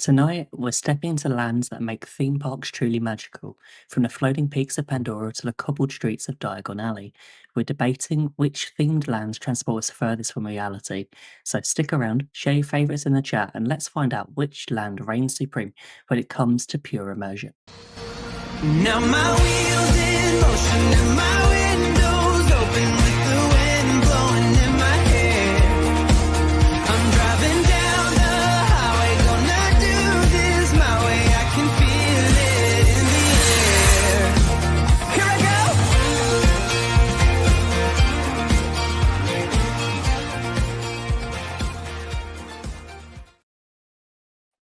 Tonight, we're stepping into lands that make theme parks truly magical, from the floating peaks of Pandora to the cobbled streets of Diagon Alley. We're debating which themed lands transport us furthest from reality. So stick around, share your favourites in the chat, and let's find out which land reigns supreme when it comes to pure immersion. Now my wheels in motion and my windows open with the wind blowing in my hair. I'm driving down the highway, gonna do this my way. I can feel it in the air. Here I go.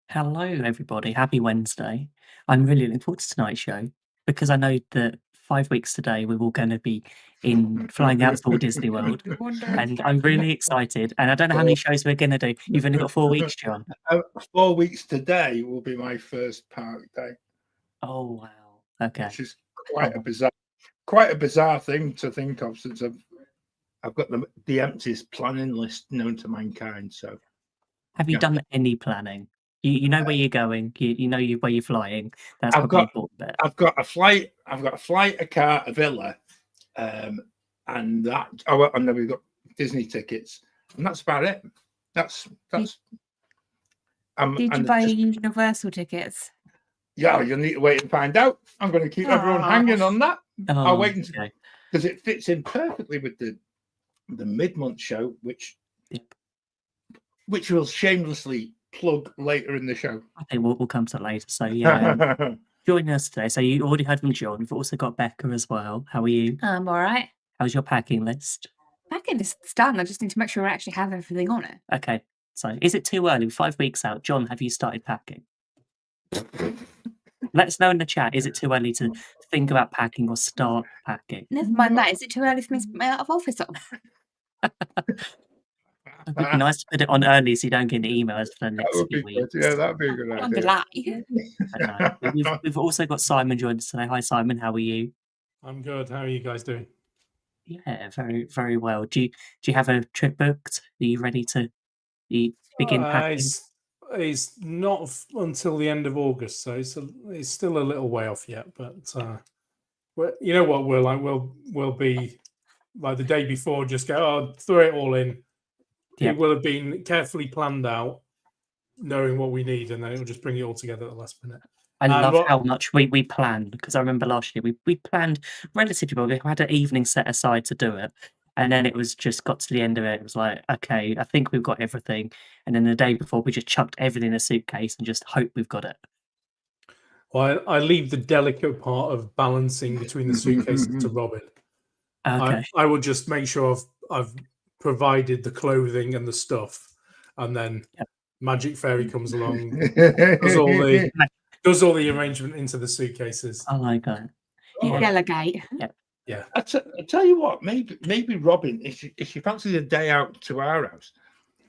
Hello, everybody. Happy Wednesday. I'm really looking forward to tonight's show because I know that 5 weeks today we're all going to be flying out to Walt Disney World, and I'm really excited. And I don't know how many shows we're going to do. You've only got 4 weeks, John. 4 weeks today will be my first park day. Oh wow! Okay, which is quite a bizarre thing to think of, since I've got the emptiest planning list known to mankind. So, have you done any planning? You know where you're going. You know where you're flying. That's probably important bit. I've got a flight, a car, a villa, and that. Oh, and then we've got Disney tickets, and that's about it. That's. Did you buy Universal tickets? Yeah, you'll need to wait and find out. I'm going to keep everyone hanging on that. I'll wait until, because it fits in perfectly with the mid-month show, which we'll shamelessly plug later in the show. I think we'll come to that later. So yeah, joining us today. So you already heard from John. We've also got Becca as well. How are you? I'm all right. How's your packing list? Packing list's done. I just need to make sure I actually have everything on it. Okay. So is it too early? 5 weeks out. John, have you started packing? Let us know in the chat. Is it too early to think about packing or start packing? Never mind that. Is it too early for me to put my out of office on? It would be nice to put it on early so you don't get the emails for the next few weeks. Yeah, that'd be a good idea. We've also got Simon joined us today. Hi, Simon. How are you? I'm good. How are you guys doing? Yeah, very, very well. Do you have a trip booked? Are you ready to begin packing? It's not until the end of August, so it's still a little way off yet. But you know what? We'll be like the day before. Just go, throw it all in. Yeah. It will have been carefully planned out, knowing what we need, and then it will just bring it all together at the last minute. I love how much we planned, because I remember last year we planned relatively well. We had an evening set aside to do it, and then it was just got to the end of it. It was like, okay, I think we've got everything, and then the day before we just chucked everything in a suitcase and just hope we've got it. Well, I leave the delicate part of balancing between the suitcases to Robin. Okay, I will just make sure I've provided the clothing and the stuff, and then Magic Fairy comes along, does all the arrangement into the suitcases. I like that. Yeah. Delegate. Yeah. I tell you what, maybe Robin, if she fancies a day out to our house,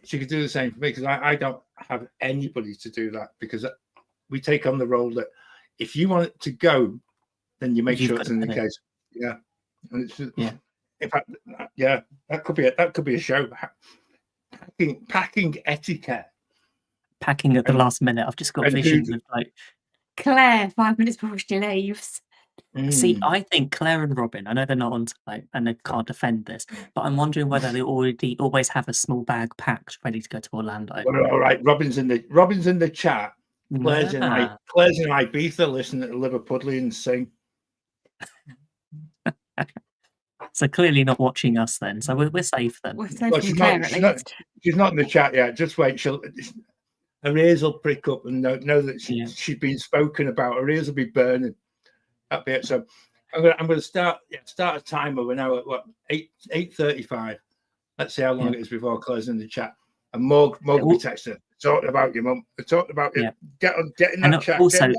she could do the same for me, because I don't have anybody to do that, because we take on the role that if you want it to go, then you make sure it's in the case. Yeah, and it's in fact, that could be a show. Packing etiquette. Packing at the last minute. I've just got visions of like Claire 5 minutes before she leaves. See, I think Claire and Robin, I know they're not on tonight and they can't defend this, but I'm wondering whether they always have a small bag packed ready to go to Orlando. Well, all right, Robin's in the chat. Claire's in Ibiza listening to Liverpudlians sing. So clearly not watching us then. So we're safe then. We're safe from Claire at least. She's not in the chat yet. Just wait. Her ears will prick up and know that she's been spoken about. Her ears will be burning. That'll be it. So I'm going to start a timer. We're now at what, 8:35. Let's see how long it is before Claire's in the chat. And Morg will be texting. Talking about you, Mum. They're talking about you. Get in that chat. Also,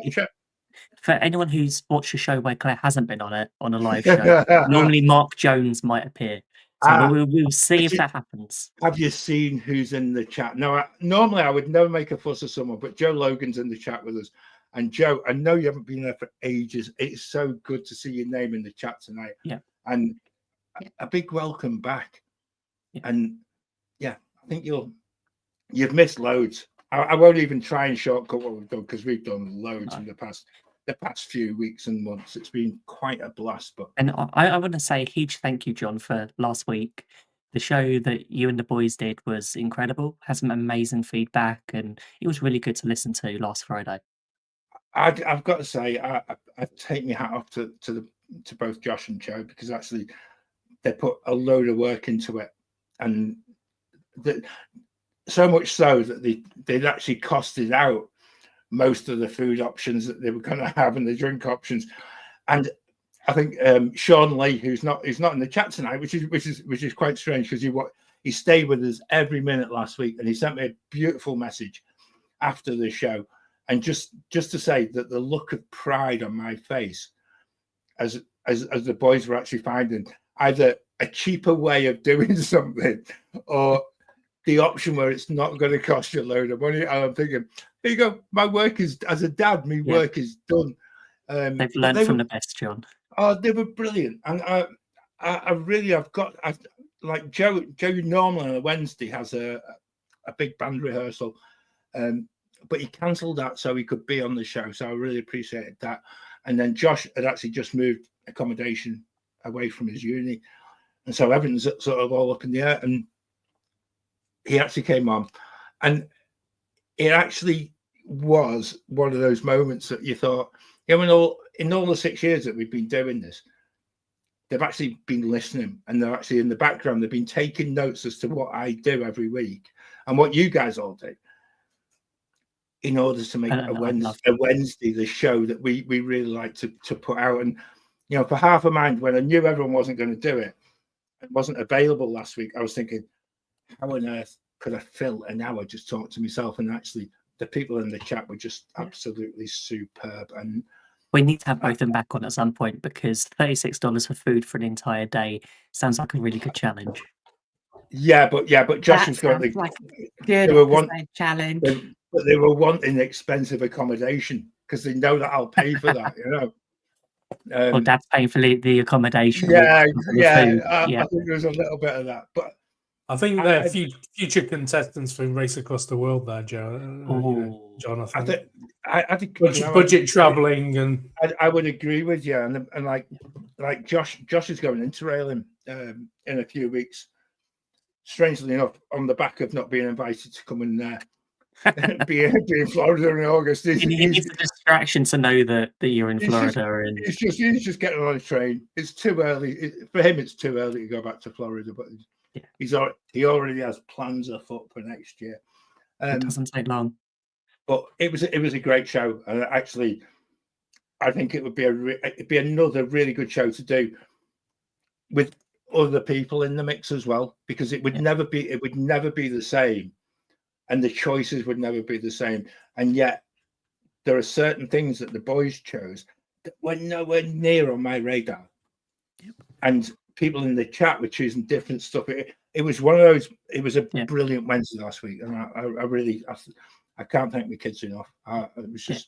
for anyone who's watched a show where Claire hasn't been on a live show, normally Mark Jones might appear. So we'll see if that happens. Have you seen who's in the chat? No, normally I would never make a fuss of someone, but Joe Logan's in the chat with us. And Joe, I know you haven't been there for ages. It's so good to see your name in the chat tonight. Yeah. And a big welcome back. Yeah. And I think you've missed loads. I won't even try and shortcut what we've done because we've done loads No. in the past few weeks and months. It's been quite a blast. But And I want to say a huge thank you, John, for last week. The show that you and the boys did was incredible. Had some amazing feedback, and it was really good to listen to last Friday. I've got to say, I take my hat off to both Josh and Joe, because actually they put a load of work into it, and so much so that they'd actually costed out most of the food options that they were going to have and the drink options. And I think Sean Lee, who's not in the chat tonight, which is quite strange, because he stayed with us every minute last week, and he sent me a beautiful message after the show, and just to say that the look of pride on my face as the boys were actually finding either a cheaper way of doing something or the option where it's not going to cost you a load of money. And I'm thinking, here you go, my work is, as a dad, work is done. They've learned from the best, John. Oh, they were brilliant. And like Joe normally on a Wednesday has a big band rehearsal, but he cancelled that so he could be on the show. So I really appreciated that. And then Josh had actually just moved accommodation away from his uni, and so everything's sort of all up in the air. And he actually came on, and it actually was one of those moments that you thought, in all the 6 years that we've been doing this, they've actually been listening, and they're actually in the background. They've been taking notes as to what I do every week and what you guys all do, in order to make a Wednesday the show that we really like to put out. And for half a mind, when I knew everyone wasn't going to do it, it wasn't available last week, I was thinking, how on earth could I fill an hour just talk to myself? And actually, the people in the chat were just absolutely superb. And we need to have both of them back on at some point, because $36 for food for an entire day sounds like a really good challenge. Yeah, but Josh was got like good challenge. But they were wanting expensive accommodation because they know that I'll pay for that. Well, Dad's paying for the accommodation. I think there's a little bit of that, but I think they're future contestants for Race Across the World there, Joe. John, I think budget traveling, and I would agree with you. And like Josh is going Interrailing in a few weeks. Strangely enough, on the back of not being invited to come and be in Florida in August. It's a distraction to know that you're in Florida. He's just getting on a train. It's too early for him. It's too early to go back to Florida, but he already has plans afoot for next year. It doesn't take long. But it was a great show, and actually, I think it would be another really good show to do with other people in the mix as well, because it would never be the same, and the choices would never be the same. And yet, there are certain things that the boys chose that were nowhere near on my radar. Yep. And people in the chat were choosing different stuff. It was one of those. It was a brilliant Wednesday last week, and I can't thank my kids enough. It was just.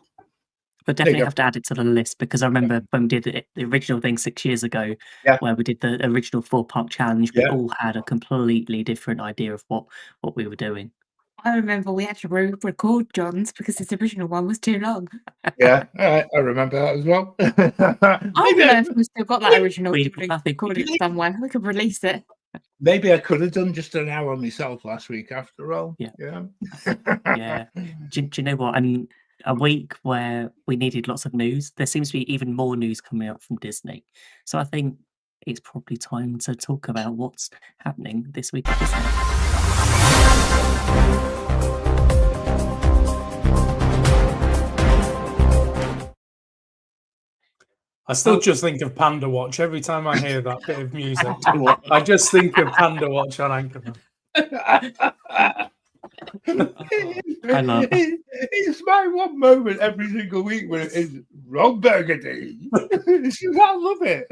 But definitely have to add it to the list, because I remember when we did the original thing 6 years ago, where we did the original 4-part challenge, we all had a completely different idea of what we were doing. I remember we had to record John's because his original one was too long. I remember that as well. I don't know if we've still got that original recorded somewhere. We could release it. Maybe I could have done just an hour myself last week after all. Yeah. Do you know what? A week where we needed lots of news, there seems to be even more news coming out from Disney. So I think it's probably time to talk about what's happening this week at Disney. I still just think of Panda Watch every time I hear that bit of music. I just think of Panda Watch on Anchorman. I love it. It's my one moment every single week when it is Rob Burgundy. I love it.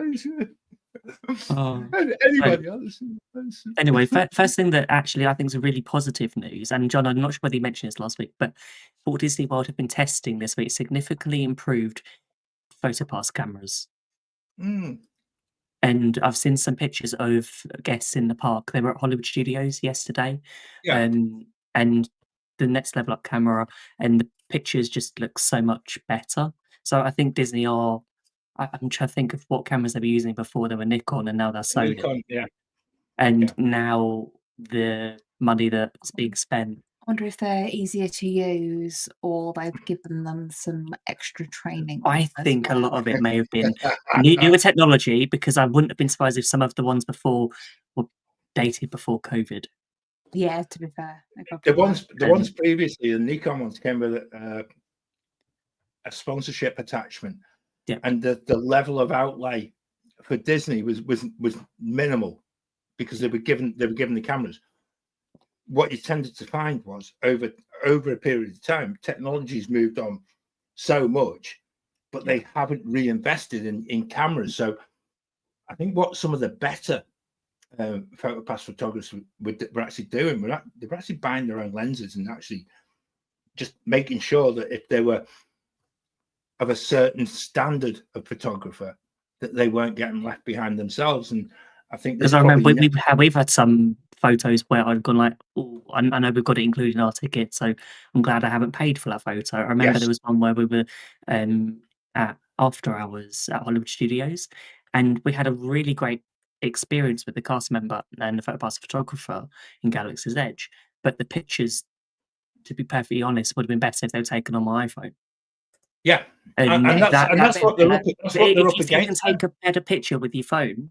Anybody else? Anyway, first thing that actually I think is a really positive news, and John, I'm not sure whether you mentioned this last week, but Walt Disney World have been testing this week significantly improved PhotoPass cameras. And I've seen some pictures of guests in the park. They were at Hollywood Studios yesterday. And the next level up camera, and the pictures just look so much better. So I think Disney are. I'm trying to think of what cameras they were using before. They were Nikon, and now they're Sony. Nikon, yeah. And now the money that's being spent. I wonder if they're easier to use or they've given them some extra training. I as think a lot well. of it may have been newer technology, because I wouldn't have been surprised if some of the ones before were dated before COVID. Yeah, to be fair. The ones previously, the Nikon ones came with a sponsorship attachment. Yeah. And the level of outlay for Disney was minimal, because they were given the cameras. What you tended to find was over a period of time, technology's moved on so much, but they haven't reinvested in cameras. So I think what some of the better PhotoPass photographers were actually doing, they were actually buying their own lenses and actually just making sure that if they were of a certain standard of photographer, that they weren't getting left behind themselves. And I think because I remember we've had some photos where I've gone like, oh, I know we've got it included in our ticket, so I'm glad I haven't paid for that photo. I remember there was one where we were at after hours at Hollywood Studios, and we had a really great experience with the cast member and the PhotoPass photographer in Galaxy's Edge. But the pictures, to be perfectly honest, would have been better if they were taken on my iPhone. Yeah, and that's what they're up against. If you can take a better picture with your phone,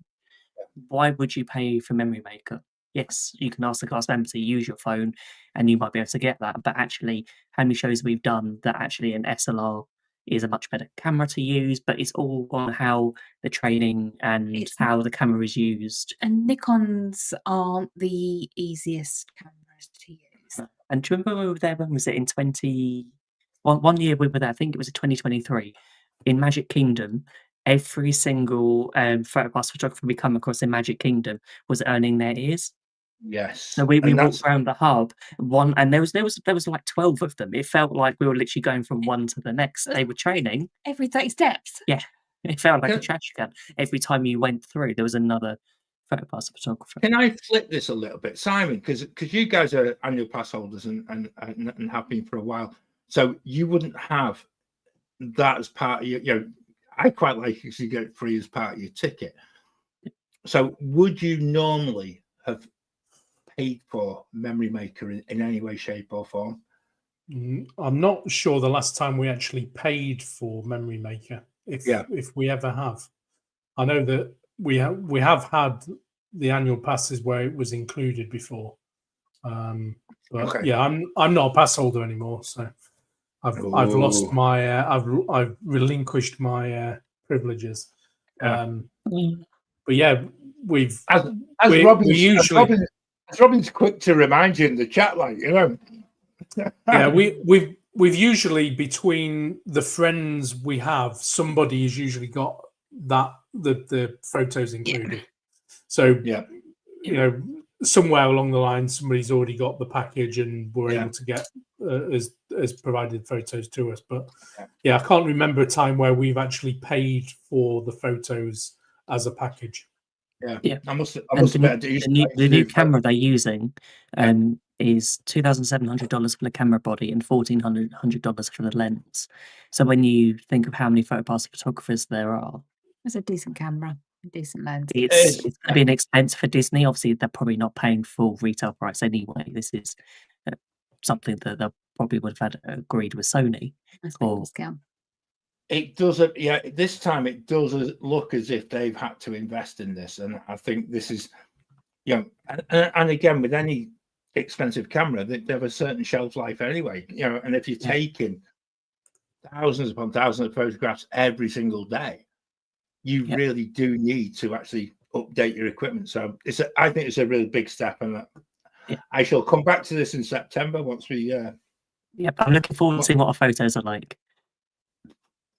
why would you pay for Memory Maker? Yes, you can ask the cast member to use your phone, and you might be able to get that. But actually, how many shows we've done that actually an SLR is a much better camera to use, but it's all on how the training and how the camera is used. And Nikons aren't the easiest cameras to use. And do you remember we were there? When was it? In 1 year we were there. I think it was in 2023 in Magic Kingdom. Every single PhotoPass photographer we come across in Magic Kingdom was earning their ears. Yes. So we walked around the hub, and there was like 12 of them. It felt like we were literally going from one to the next. They were training every 30 steps. Yeah, it felt like a trash can. Every time you went through, there was another PhotoPass photographer. Can I flip this a little bit, Simon? Because you guys are annual pass holders and have been for a while, so you wouldn't have that as part of your. I quite like it to get it free as part of your ticket. So would you normally have paid for Memory Maker in any way, shape or form? I'm not sure the last time we actually paid for Memory Maker, if we ever have. I know that we have had the annual passes where it was included before. But yeah, I'm not a pass holder anymore, so I've lost my I've relinquished my privileges. But yeah, Robin's quick to remind you in the chat, like yeah, we've usually, between the friends we have, somebody has usually got that the photos included. So somewhere along the line, somebody's already got the package and we're able to get as provided photos to us. But yeah, I can't remember a time where we've actually paid for the photos as a package. Yeah. I must admit, the new camera they're using is $2,700 for the camera body and $1,400 for the lens. So when you think of how many PhotoPass photographers there are, it's a decent camera. Decent lens. It's going to be an expense for Disney. Obviously, they're probably not paying full retail price anyway. This is something that they probably would have had agreed with Sony. It does, this time it does look as if they've had to invest in this, and I think this is, and again, with any expensive camera, they have a certain shelf life anyway, and if you're taking thousands upon thousands of photographs every single day, you really do need to actually update your equipment. So I think it's a really big step, and I shall come back to this in September once we. I'm looking forward to seeing what our photos are like.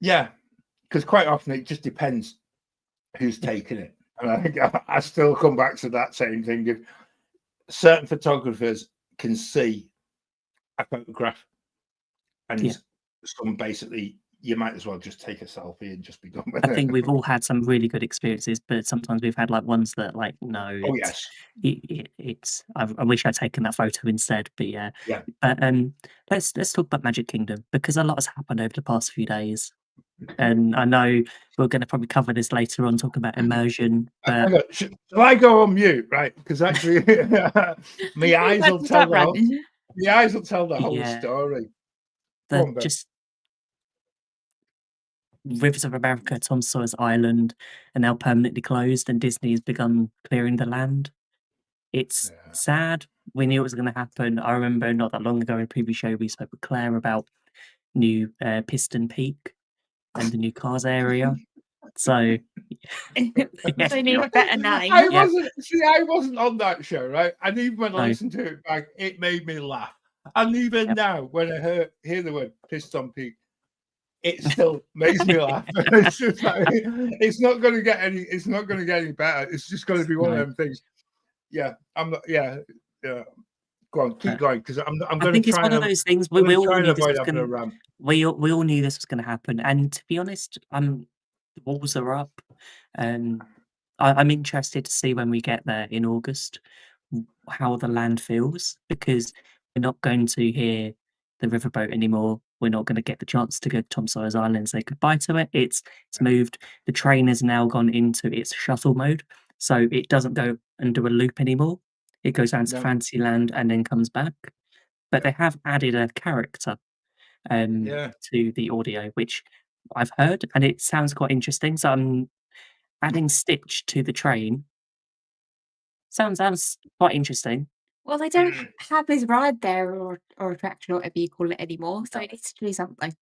Yeah, because quite often it just depends who's taking it, and I think I still come back to that same thing. If certain photographers can see a photograph, and some basically you might as well just take a selfie and just be done with I it. think we've all had some really good experiences, but sometimes we've had like ones that like no, Oh it's yes, it's. I wish I'd taken that photo instead, but yeah. yeah. But let's talk about Magic Kingdom because a lot has happened over the past few days, and I know we're going to probably cover this later on, talking about immersion. But Hang on, shall I go on mute, right? Because actually, my eyes Let's will tell start the whole, ranting. my eyes will tell the whole yeah, story. Go the on, Ben. just Rivers of America, Tom Sawyer's Island, are now permanently closed, and Disney has begun clearing the land. It's Yeah. sad. We knew it was going to happen. I remember not that long ago in a previous show, we spoke with Claire about new Piston Peak and the new cars area. So, yeah, They need a better name. yeah, I wasn't on that show, right? And even when I no, listened to it back, it made me laugh. And even yep. now, when I hear the word Piston Peak, it still makes me laugh. It's just like, it's not going to get any better. It's just going to be one No. of them things. Yeah, I'm not. Yeah. Go on, keep Uh, going, because I'm I going to think it's try one of and those things I'm we going to all try and knew this avoid was having a going. rant. We all knew this was going to happen, and to be honest, the walls are up. I'm interested to see when we get there in August how the land feels because we're not going to hear the riverboat anymore. We're not going to get the chance to go to Tom Sawyer's Island and say goodbye to it. It's moved. The train has now gone into its shuttle mode, so it doesn't go and do a loop anymore. It goes down to No, Fantasyland and then comes back. But yeah, they have added a character yeah. to the audio, which I've heard, and it sounds quite interesting. So I'm adding Stitch to the train. Sounds quite interesting. Well, they don't have his ride there or attraction or whatever you call it anymore, so it needs to do something.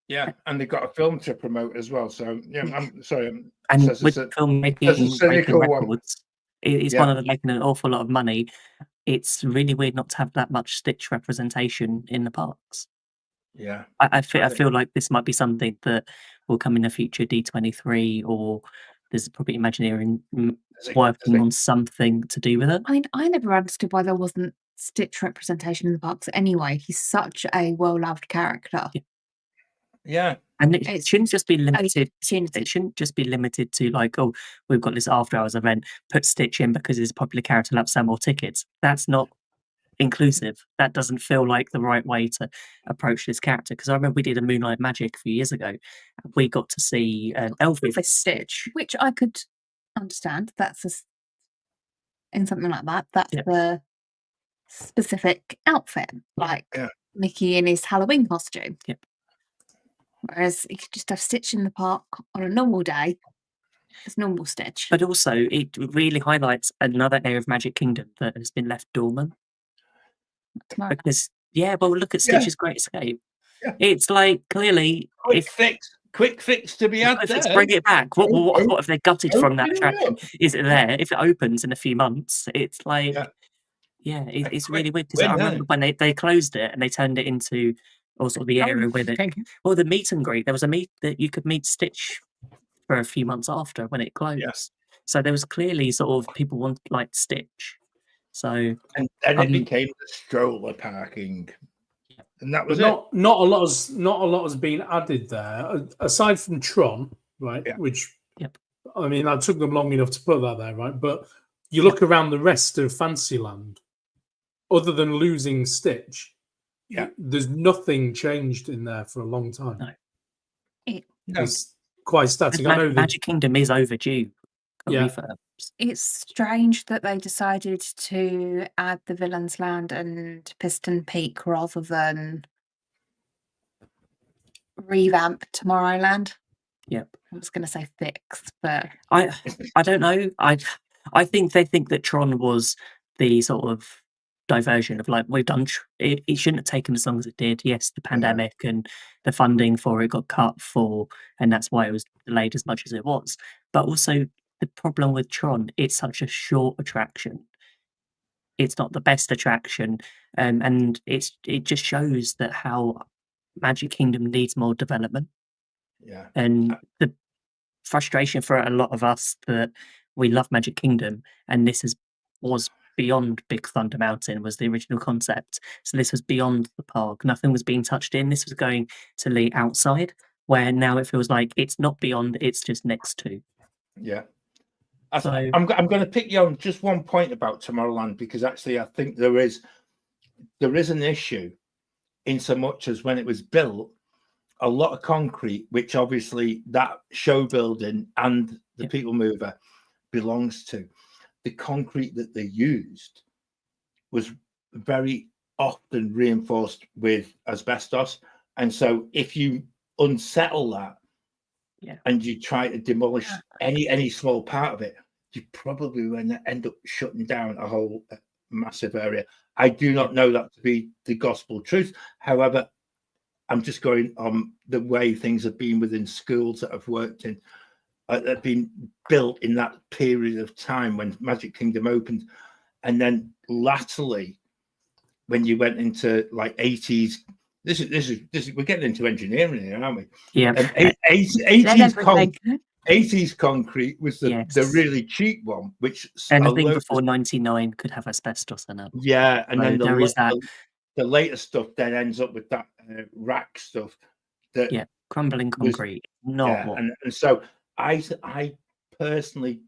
Yeah, and they've got a film to promote as well. So yeah, I'm sorry. And Says with it's a filmmaking breaking cynical one. records, it's one Yeah, of them making an awful lot of money. It's really weird not to have that much Stitch representation in the parks. yeah. I feel like this might be something that will come in a future D23, or there's probably Imagineering working on something to do with it. I mean, I never understood why there wasn't Stitch representation in the parks anyway. He's such a well-loved character. Yeah. Yeah, And it It's shouldn't just be only limited. opportunity. It shouldn't just be limited to like, oh, we've got this after hours event. Put Stitch in because he's a popular character. Let's sell more tickets. That's not inclusive. That doesn't feel like the right way to approach this character. Because I remember we did a Moonlight Magic a few years ago. We got to see Elvis With Stitch. which I could understand. In something like that. That's Yeah. the specific outfit, like yeah. Mickey in his Halloween costume. Yep. Whereas you could just have Stitch in the park on a normal day. It's normal Stitch. But also, it really highlights another area of Magic Kingdom that has been left dormant. Tomorrow. Because, yeah, well, look at Yeah. Stitch's Great Escape. Yeah. It's like, clearly, Quick fix to be had if it's there. bring it back, what have they gutted from that Open it attraction? up. Is it there? If it opens in a few months, it's like, Yeah. it's quick really weird because win, I isn't remember when they closed it and they turned it into, or sort of the area with it. Well, the meet and greet, there was a meet that you could meet Stitch for a few months after when it closed. So there was clearly sort of people want like Stitch. So And then it became the stroller parking, and that was But not a lot has been added there aside from Tron, right? Yeah. Which Yep. I mean, that took them long enough to put that there, right? But you look around the rest of Fantasyland, other than losing Stitch, Yeah. there's nothing changed in there for a long time. No. No. It's quite static. I know that Magic Kingdom is overdue for Yeah. refurbs. It's strange that they decided to add the Villain's Land and Piston Peak rather than revamp Tomorrowland. Yep. I was going to say fix, but I don't know. I think they think that Tron was the sort of diversion of like we've done. It shouldn't have taken as long as it did. Yes, the pandemic and the funding for it got cut for, and that's why it was delayed as much as it was. But also the problem with Tron, it's such a short attraction. It's not the best attraction, and it just shows that how Magic Kingdom needs more development. Yeah. And the frustration for a lot of us that we love Magic Kingdom, and this was beyond Big Thunder Mountain was the original concept. So this was beyond the park. Nothing was being touched in. This was going to the outside, where now it feels like it's not beyond, it's just next to. Yeah. So I'm going to pick you on just one point about Tomorrowland, because actually I think there is an issue in so much as when it was built, a lot of concrete, which obviously that show building and the People Mover belongs to, the concrete that they used was very often reinforced with asbestos. And so if you unsettle that and you try to demolish any small part of it, you probably will end up shutting down a whole massive area. I do not know that to be the gospel truth. However, I'm just going on the way things have been within schools that I've worked in, that have been built in that period of time when Magic Kingdom opened. And then latterly, when you went into like 80s, this is we're getting into engineering here, aren't we? Yeah. 80s concrete was the really cheap one, which anything before 99 could have asbestos in it. Yeah, and So then there is that. The later stuff then ends up with that rack stuff. That crumbling concrete. And so I personally,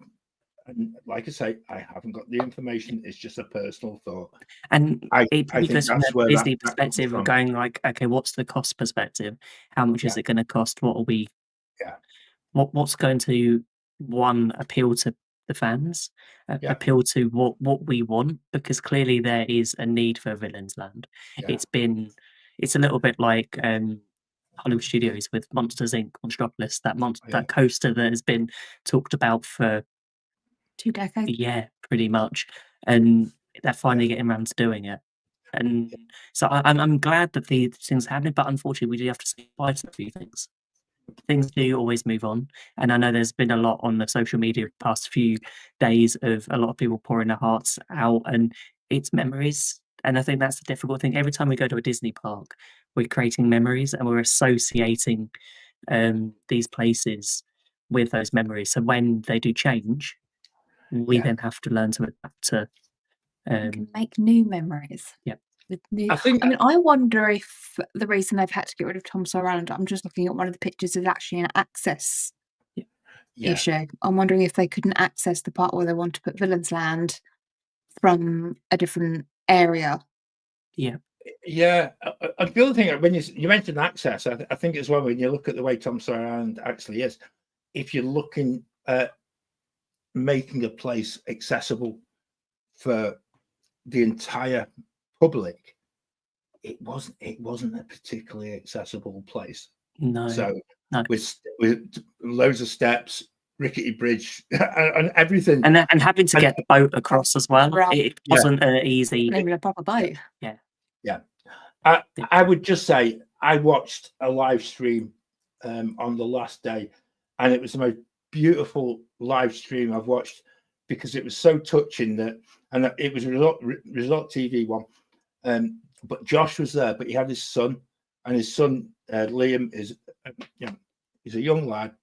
and like I say, I haven't got the information. It's just a personal thought. And I it's think ridiculous from that's the where Disney that comes perspective of from. going like, okay, what's the cost perspective? How much is it going to cost? What are we? What's going to appeal to the fans? Appeal to what we want, because clearly there is a need for Villains Land. It's a little bit like Hollywood Studios with Monsters Inc. Monstropolis, that coaster that has been talked about for 2 decades. Yeah, pretty much. And they're finally getting around to doing it. And so I'm glad that these things are happening, but unfortunately we do have to say goodbye to a few things. Things do always move on. And I know there's been a lot on the social media the past few days of a lot of people pouring their hearts out, and it's memories. And I think that's the difficult thing. Every time we go to a Disney park, we're creating memories and we're associating these places with those memories. So when they do change, we then have to learn to adapt to make new memories. With new, I mean, I wonder if the reason they've had to get rid of Tom Sawyer Island, I'm just looking at one of the pictures, is actually an access issue. I'm wondering if they couldn't access the part where they want to put Villains Land from a different area. And the other thing, when you mentioned access, I think as well, when you look at the way Tom Sawyer Island actually is, if you're looking at making a place accessible for the entire public, it wasn't a particularly accessible place. So with loads of steps, rickety bridge, and everything, and having to get the boat across as well. It wasn't an easy. Not even a proper boat. I would just say I watched a live stream on the last day, and it was the most beautiful live stream I've watched, because it was so touching and it was a Resort TV one. But Josh was there, but he had his son, and his son Liam is, he's a young lad,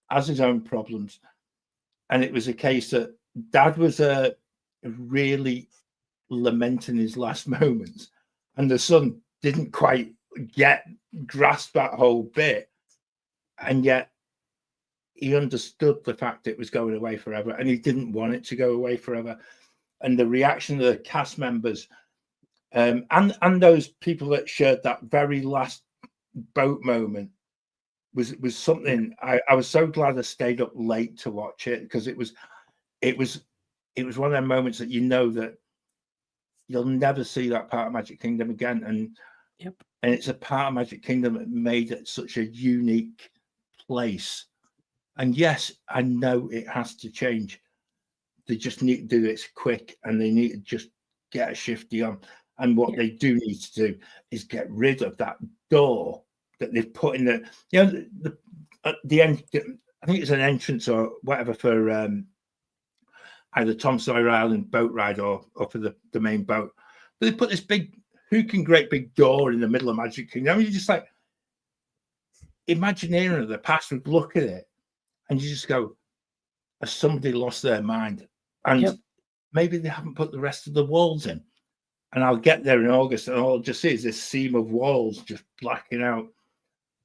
has his own problems, and it was a case that Dad was really lamenting his last moments, and the son didn't quite grasp that whole bit, and yet he understood the fact it was going away forever, and he didn't want it to go away forever. And the reaction of the cast members and those people that shared that very last boat moment was something. I was so glad I stayed up late to watch it, because it was one of them moments that that you'll never see that part of Magic Kingdom again. And it's a part of Magic Kingdom that made it such a unique place. And yes, I know it has to change. They just need to do this quick, and they need to just get a shifty on. And what they do need to do is get rid of that door that they've put in the end. I think it's an entrance or whatever for either Tom Sawyer Island boat ride or for the main boat. But they put this great big door in the middle of Magic Kingdom. I mean, you just like, Imagineering of the past would look at it and you just go, has somebody lost their mind? And maybe they haven't put the rest of the walls in. And I'll get there in August, and all I'll just see is this seam of walls just blacking out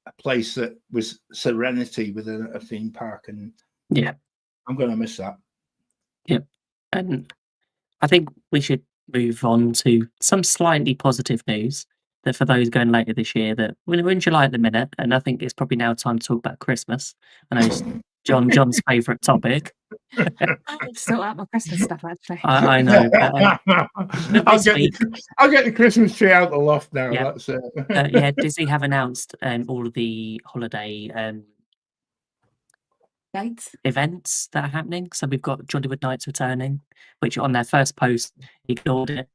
a place that was serenity within a theme park. And yeah, I'm going to miss that. Yep. And I think we should move on to some slightly positive news that for those going later this year, that we're in July at the minute, and I think it's probably now time to talk about Christmas. I know it's John's favourite topic. I'll sort out my Christmas stuff, actually. I know, but I'll get the Christmas tree out the loft now. Yeah. That's it. Yeah, Disney have announced all of the holiday Dates? events that are happening. So we've got Jollywood Nights returning, which on their first post ignored it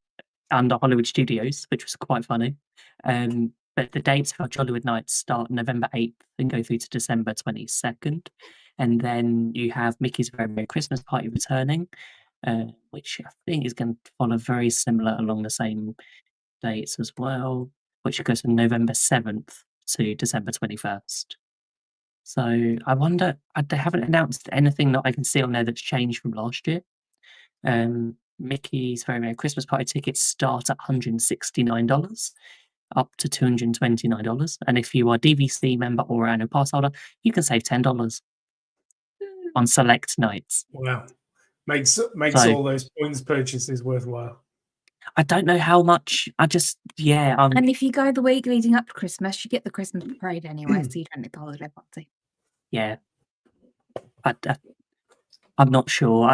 under Hollywood Studios, which was quite funny. But the dates for Jollywood Nights start November 8th and go through to December 22nd. And then you have Mickey's Very Merry Christmas Party returning, which I think is going to follow very similar along the same dates as well, which goes from November 7th to December 21st. So I wonder, they haven't announced anything that I can see on there that's changed from last year. Mickey's Very Merry Christmas Party tickets start at $169, up to $229. And if you are a DVC member or annual pass holder, you can save $10 on select nights. Wow. Makes all those points purchases worthwhile. I don't know how much. And if you go the week leading up to Christmas, you get the Christmas parade anyway, so you don't get the holiday party. Yeah, I'm not sure.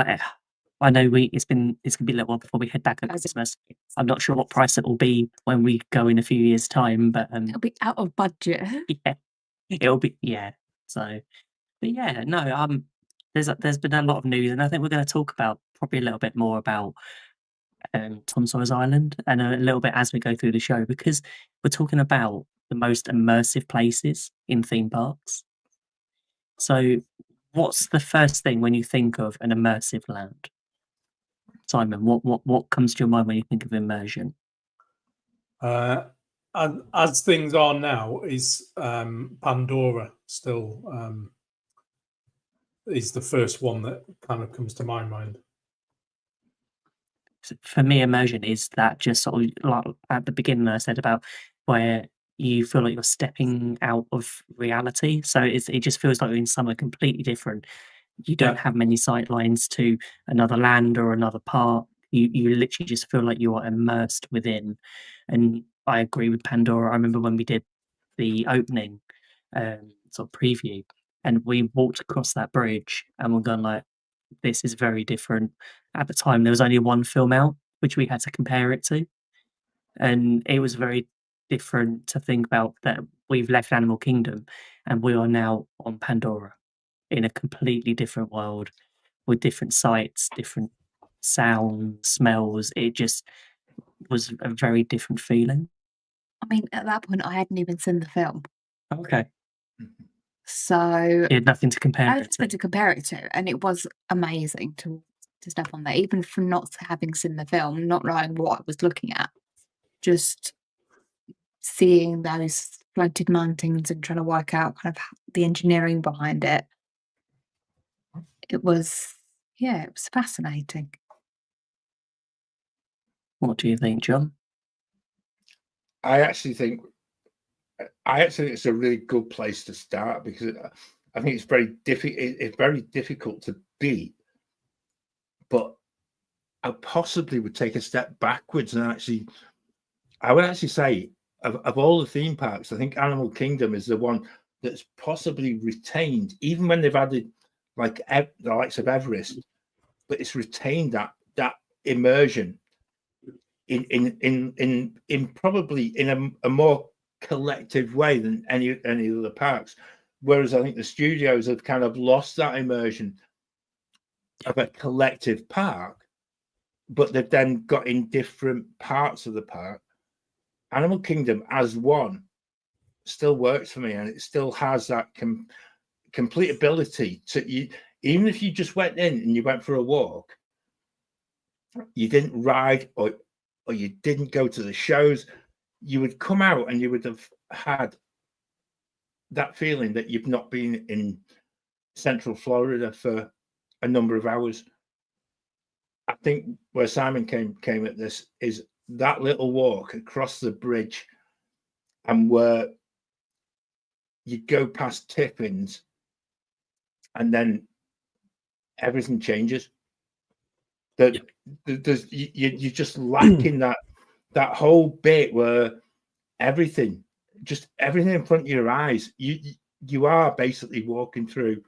I know it's gonna be a little while before we head back at Christmas. I'm not sure what price it will be when we go in a few years' time, but it'll be out of budget. Yeah, it'll be So, but yeah, no. There's been a lot of news, and I think we're going to talk about probably a little bit more about Tom Sawyer's Island, and a little bit as we go through the show, because we're talking about the most immersive places in theme parks. So, what's the first thing when you think of an immersive land? Simon, what comes to your mind when you think of immersion? As things are now, is Pandora still is the first one that kind of comes to my mind. For me, immersion is that just sort of like at the beginning I said about where you feel like you're stepping out of reality. So it just feels like you're in somewhere completely different. You don't have many sight lines to another land or another park. You literally just feel like you are immersed within. And I agree with Pandora. I remember when we did the opening sort of preview, and we walked across that bridge, and we're going like, this is very different. At the time, there was only one film out, which we had to compare it to. And it was very different to think about that we've left Animal Kingdom and we are now on Pandora in a completely different world with different sights, different sounds, smells. It just was a very different feeling. I mean, at that point, I hadn't even seen the film. Okay. So you had nothing to compare I had nothing to compare it to, and it was amazing to step on there, even from not having seen the film, not knowing what I was looking at, just seeing those floated mountains and trying to work out kind of the engineering behind it. It was fascinating. What do you think, John? I actually think it's a really good place to start, because I think it's very difficult to beat. But I possibly would take a step backwards, and I would actually say of all the theme parks, I think Animal Kingdom is the one that's possibly retained, even when they've added like the likes of Everest, but it's retained that immersion in probably in a more collective way than any of the parks. Whereas I think the studios have kind of lost that immersion of a collective park, but they've then got in different parts of the park. Animal Kingdom as one still works for me, and it still has that complete ability to you. Even if you just went in and you went for a walk, you didn't ride or you didn't go to the shows, you would come out and you would have had that feeling that you've not been in Central Florida for a number of hours. I think where Simon came at this is that little walk across the bridge, and where you go past Tiffins, and then everything changes. That you're just lacking that whole bit where everything in front of your eyes. You are basically walking through,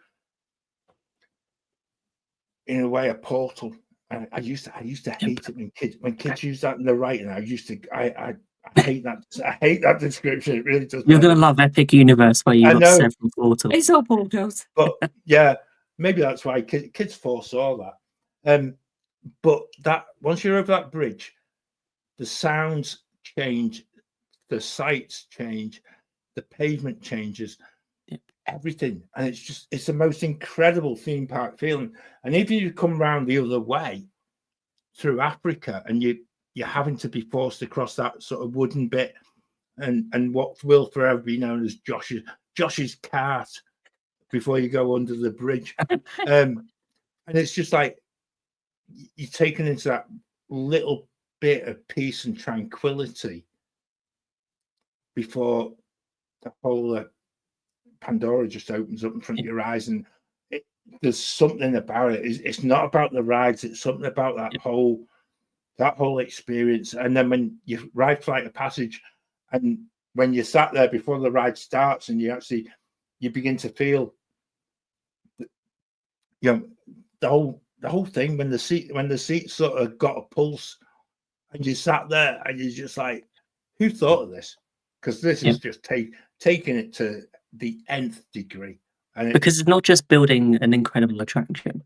in a way, a portal. And I used to hate it when kids use that in the writing. I hate that. I hate that description. It really does. You're gonna love Epic Universe where you've got several portals. It's all portals. But yeah, maybe that's why kids foresaw that. But that once you're over that bridge, the sounds change, the sights change, the pavement changes, everything, and it's the most incredible theme park feeling. And if you come around the other way through Africa, and you're having to be forced across that sort of wooden bit, and what will forever be known as Josh's cart before you go under the bridge, and it's just like you're taken into that little bit of peace and tranquility before the whole Pandora just opens up in front of your eyes. And there's something about it. It's not about the rides. It's something about that whole experience. And then when you ride Flight of Passage, and when you sat there before the ride starts, and you begin to feel, the whole thing, when the seat sort of got a pulse, and you sat there, and you're just like, who thought of this? Because this is just taking it to the nth degree. And because it's not just building an incredible attraction.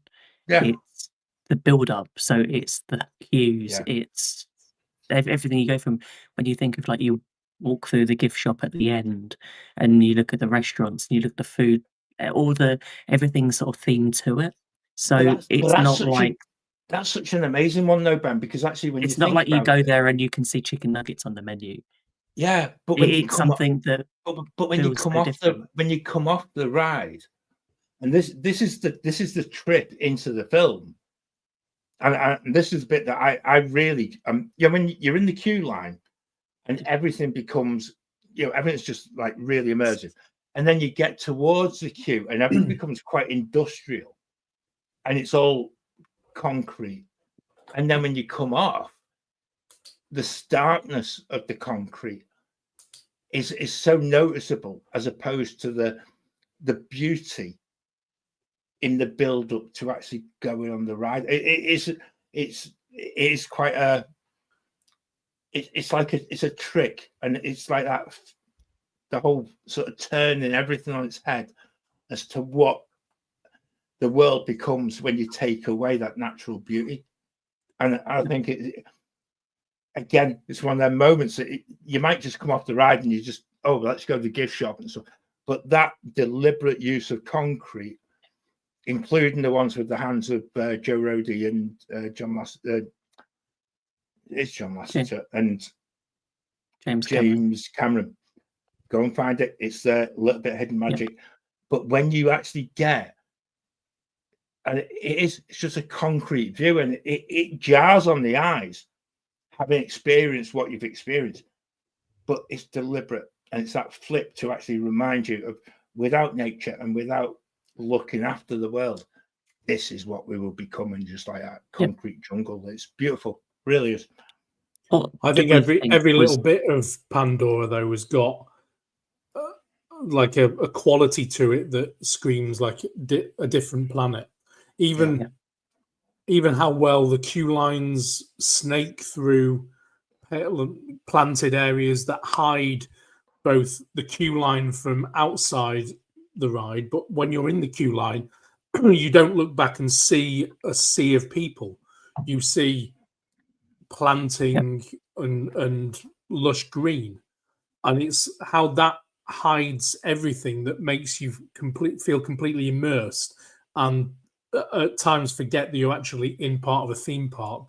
It's the build up. So it's the cues. It's everything. You go from, when you think of, like, you walk through the gift shop at the end, and you look at the restaurants, and you look at the food, everything's sort of themed to it. So that's such an amazing one, though, Ben, because actually when it's not like you go there and you can see chicken nuggets on the menu. Yeah, but when you come something that. But when you come off the ride, and this is the trip into the film, and this is the bit that I really when you're in the queue line, and everything becomes, everything's just like really immersive, and then you get towards the queue, and everything becomes quite industrial, and it's all concrete, and then when you come off, the starkness of the concrete is so noticeable, as opposed to the beauty in the build up to actually going on the ride. It's quite a it's a trick, and it's like that, the whole sort of turning everything on its head as to what the world becomes when you take away that natural beauty. And I think again, it's one of them moments that you might just come off the ride and you just, let's go to the gift shop and stuff. But that deliberate use of concrete, including the ones with the hands of Joe Roddy and John Lasseter, and James Cameron. Go and find it. It's a little bit of hidden magic. But when you actually get, and it's just a concrete view, and it jars on the eyes, having experienced what you've experienced, but it's deliberate, and it's that flip to actually remind you of, without nature and without looking after the world, this is what we will become, and just like that concrete jungle. It's beautiful, really is. I think every little bit of Pandora, though, has got like a quality to it that screams like a different planet. Even how well the queue lines snake through planted areas that hide both the queue line from outside the ride, but when you're in the queue line, you don't look back and see a sea of people. You see planting and lush green, and it's how that hides everything that makes you feel completely immersed, and at times forget that you're actually in part of a theme park.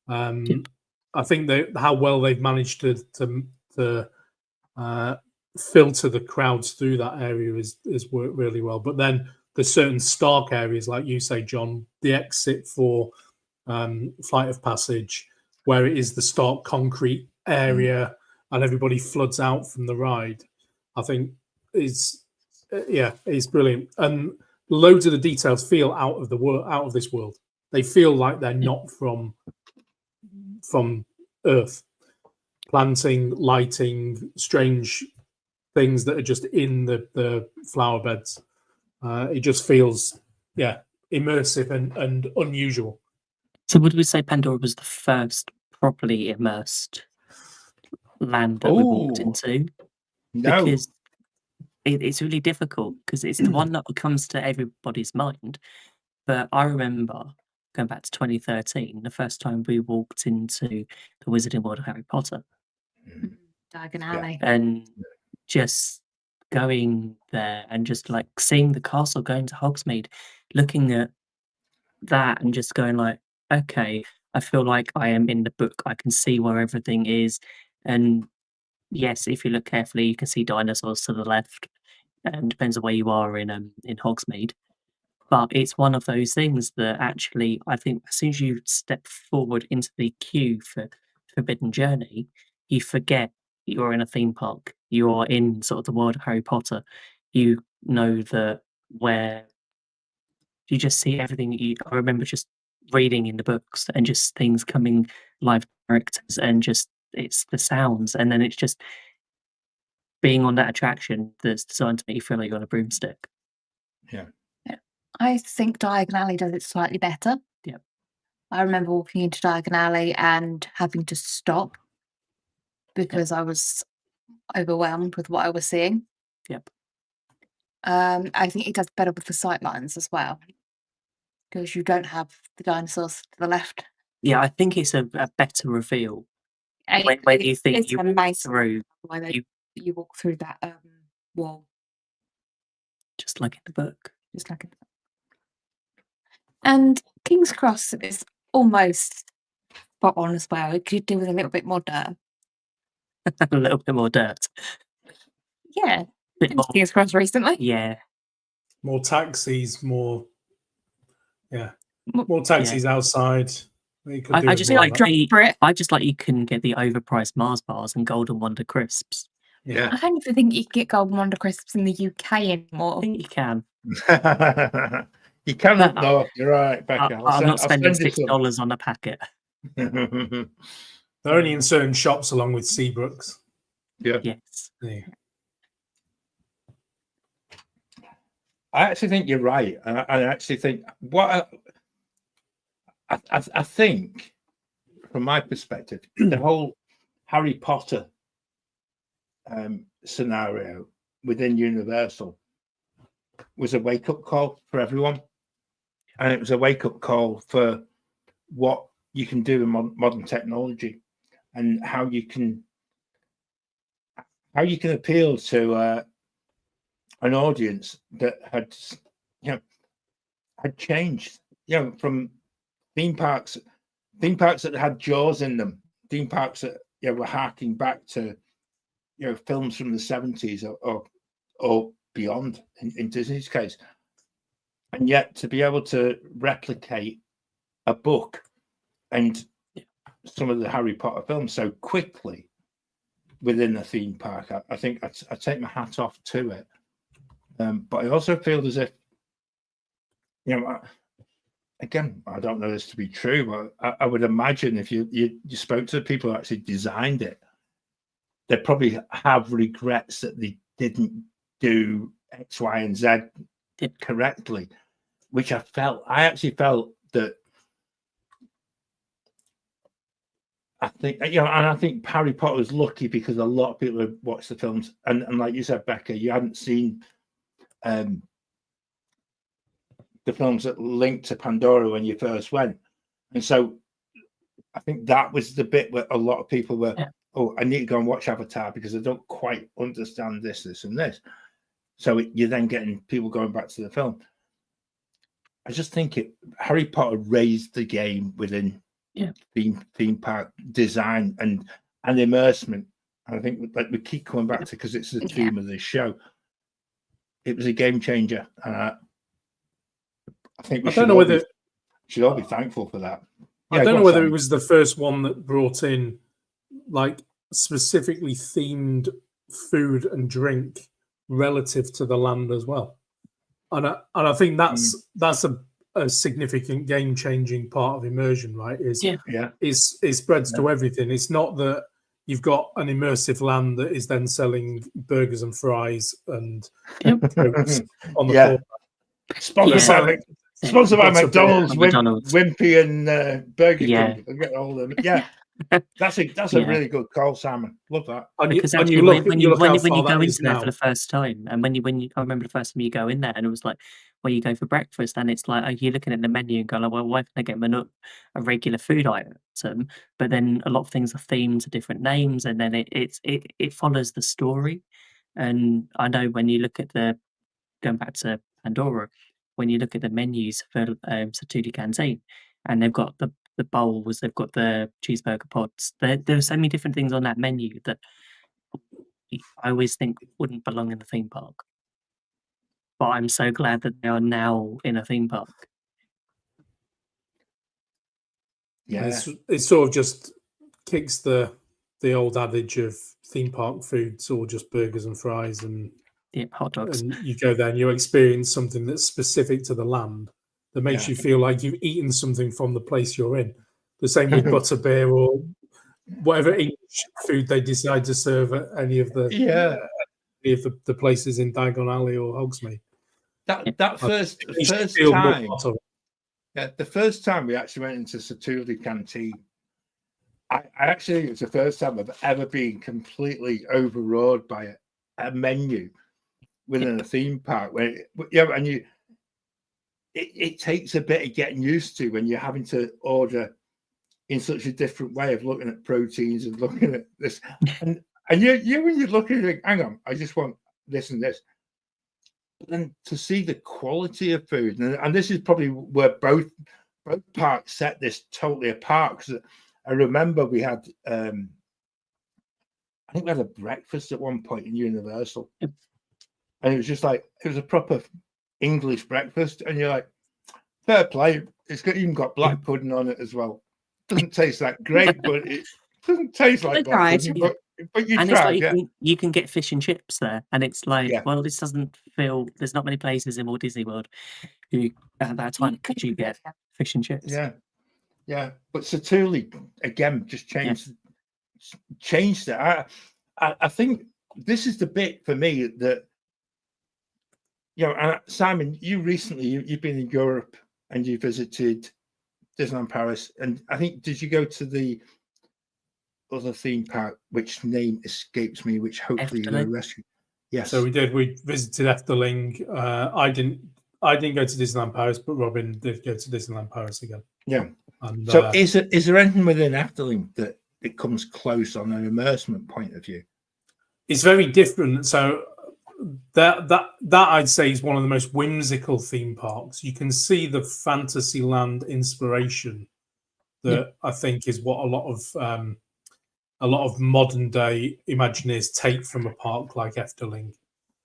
I think how well they've managed to filter the crowds through that area is worked really well. But then there's certain stark areas, like you say, John, the exit for Flight of Passage, where it is the stark concrete area and everybody floods out from the ride, I think is brilliant. And loads of the details feel out of this world. They feel like they're not from Earth. Planting, lighting, strange things that are just in the flower beds. It just feels, immersive and unusual. So would we say Pandora was the first properly immersed land that we walked into? No. Because it's really difficult, because it's the one that comes to everybody's mind. But I remember going back to 2013, the first time we walked into the Wizarding World of Harry Potter. Diagon Alley. And just going there and just like seeing the castle, going to Hogsmeade, looking at that and just going like, okay, I feel like I am in the book. I can see where everything is. And yes, if you look carefully, you can see dinosaurs to the left. And depends on where you are in Hogsmeade. But it's one of those things that actually, I think as soon as you step forward into the queue for Forbidden Journey, you forget you're in a theme park. You're in sort of the world of Harry Potter. You know that where you just see everything. I remember just reading in the books and just things coming, live characters, and just it's the sounds, and then it's just being on that attraction that's designed to make you feel like you're on a broomstick. Yeah. I think Diagon Alley does it slightly better. Yeah. I remember walking into Diagon Alley and having to stop because I was overwhelmed with what I was seeing. Yep. I think it does better with the sightlines as well, because you don't have the dinosaurs to the left. Yeah, I think it's a better reveal when you think you walk through. You walk through that wall, just like in the book. Just like in the book. And King's Cross is almost spot on as well. It could do with a little bit more dirt. A little bit more dirt. Yeah. King's Cross recently. Yeah. More taxis, more taxis outside. I just like you can get the overpriced Mars bars and Golden Wonder crisps. Yeah. I don't even think you can get Golden Wonder crisps in the UK anymore. I think you can. You can up north. You're right, Becca. I'm not spending $6 on a packet. They're only in certain shops along with Seabrooks. Yeah. Yes. Yeah. I actually think you're right. I actually think I think, from my perspective, the whole Harry Potter scenario within Universal was a wake-up call for everyone, and it was a wake-up call for what you can do in modern technology and how you can appeal to an audience that had changed, from theme parks that had Jaws in them, theme parks that were harking back to films from the 70s or beyond in Disney's case, and yet to be able to replicate a book and some of the Harry Potter films so quickly within a theme park, I think I take my hat off to it. But I also feel as if, again, I don't know this to be true, but I would imagine if you spoke to the people who actually designed it, they probably have regrets that they didn't do X, Y, and Z correctly, which I actually felt that. I think, and I think Harry Potter was lucky because a lot of people had watched the films, and like you said, Becca, you hadn't seen the films that linked to Pandora when you first went, and so I think that was the bit where a lot of people were, oh, I need to go and watch Avatar because I don't quite understand this, and this. So you're then getting people going back to the film. I just think Harry Potter raised the game within theme park design and immersement. And I think we keep coming back to, because it's the theme of this show. It was a game changer. I think we should all be thankful for that. I don't know whether it was the first one that brought in like specifically themed food and drink relative to the land as well, and I think that's a significant game changing part of immersion, right? It spreads to everything. It's not that you've got an immersive land that is then selling burgers and fries and coats on the floor. Sponsored by McDonald's, Wimpy, and Burger King. I'll get all of them. Yeah, that's a really good call, Simon. Love that. Because actually, when you go into there for the first time, and when you I remember the first time you go in there, and it was like, well, you go for breakfast, and it's like you're looking at the menu and going, like, well, why can't I get a regular food item? But then a lot of things are themed to different names, and then it follows the story. And I know when you look at going back to Pandora, when you look at the menus for Satuli Canteen, and they've got the bowls, they've got the cheeseburger pods. There are so many different things on that menu that I always think wouldn't belong in a theme park. But I'm so glad that they are now in a theme park. Yeah, it sort of just kicks the old adage of theme park foods or just burgers and fries and hot dogs. And you go there and you experience something that's specific to the land that makes you feel like you've eaten something from the place you're in. The same with Butterbeer or whatever English food they decide to serve at any of the places in Diagon Alley or Hogsmeade. The first time we actually went into Satuli Canteen, I actually think it's the first time I've ever been completely overawed by a menu within a theme park and it takes a bit of getting used to when you're having to order in such a different way of looking at proteins and looking at this and you when you're looking at hang on, I just want this and this, but then to see the quality of food and this is probably where both parks set this totally apart, because I remember we had I think we had a breakfast at one point in Universal. And it was just like, it was a proper English breakfast. And you're like, fair play. It's even got black pudding on it as well. Doesn't taste that great, but it doesn't taste like black pudding. But you try. You can get fish and chips there. And it's like, well, this doesn't feel, there's not many places in Walt Disney World who at that time could you get fish and chips. Yeah. But Satuli, again, just changed it. I think this is the bit for me that, Simon, you've been in Europe and you visited Disneyland Paris, and I think did you go to the other theme park, which name escapes me, which hopefully you will rescue? Yes. So we did. We visited Efteling. I didn't go to Disneyland Paris, but Robin did go to Disneyland Paris again. Yeah. And, so is there anything within Efteling that it comes close on an immersion point of view? It's very different. So that I'd say is one of the most whimsical theme parks. You can see the Fantasyland inspiration that I think is what a lot of modern day Imagineers take from a park like Efteling.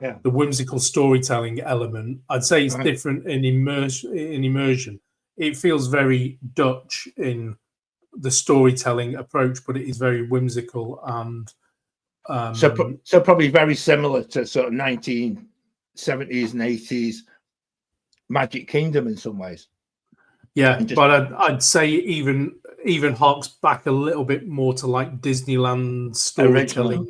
Yeah, the whimsical storytelling element, I'd say, is different in immersion. It feels very Dutch in the storytelling approach, but it is very whimsical and so probably very similar to sort of 1970s and 80s Magic Kingdom in some ways. Yeah, but I'd say even harks back a little bit more to like Disneyland storytelling.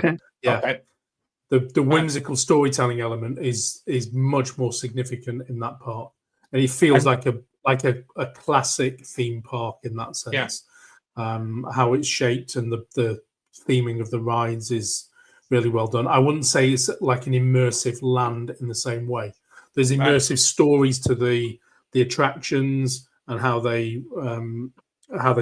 The whimsical storytelling element is much more significant in that part, and it feels like a classic theme park in that sense. How it's shaped and the theming of the rides is really well done. I wouldn't say it's like an immersive land in the same way. There's immersive stories to the attractions and how they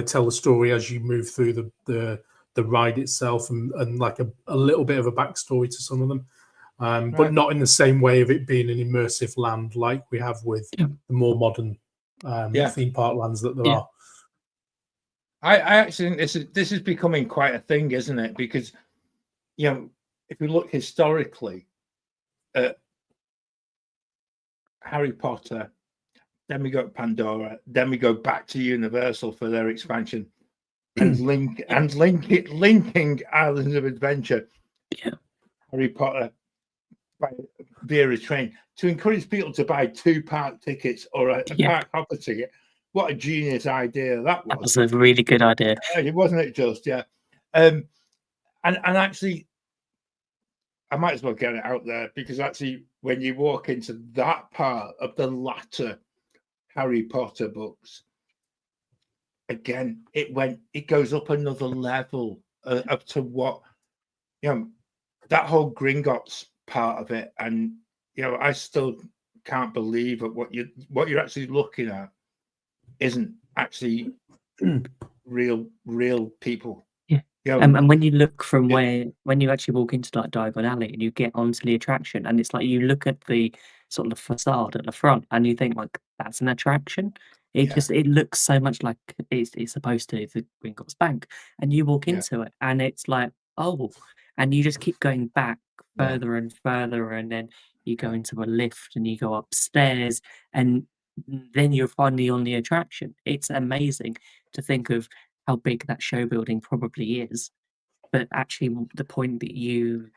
tell the story as you move through the ride itself, and like a little bit of a backstory to some of them, but not in the same way of it being an immersive land like we have with the more modern theme park lands that there are. I actually think this is becoming quite a thing, isn't it? Because if we look historically at Harry Potter, then we go to Pandora, then we go back to Universal for their expansion, and linking Islands of Adventure, Harry Potter via a train to encourage people to buy 2 park tickets or a park hopper ticket. What a genius idea that was! That was a really good idea. It wasn't it just and actually, I might as well get it out there, because actually, when you walk into that part of the latter Harry Potter books, again, it goes up another level up to what, that whole Gringotts part of it, and I still can't believe that what you're actually looking at isn't actually real people. And when you look from when you actually walk into like Diagon Alley and you get onto the attraction, and it's like you look at the sort of the facade at the front and you think like that's an attraction. It looks so much like it's supposed to, the Gringotts Bank, and you walk into it and it's like, oh, and you just keep going back further and further, and then you go into a lift and you go upstairs, and then you're finally on the attraction. It's amazing to think of how big that show building probably is, but actually the point that you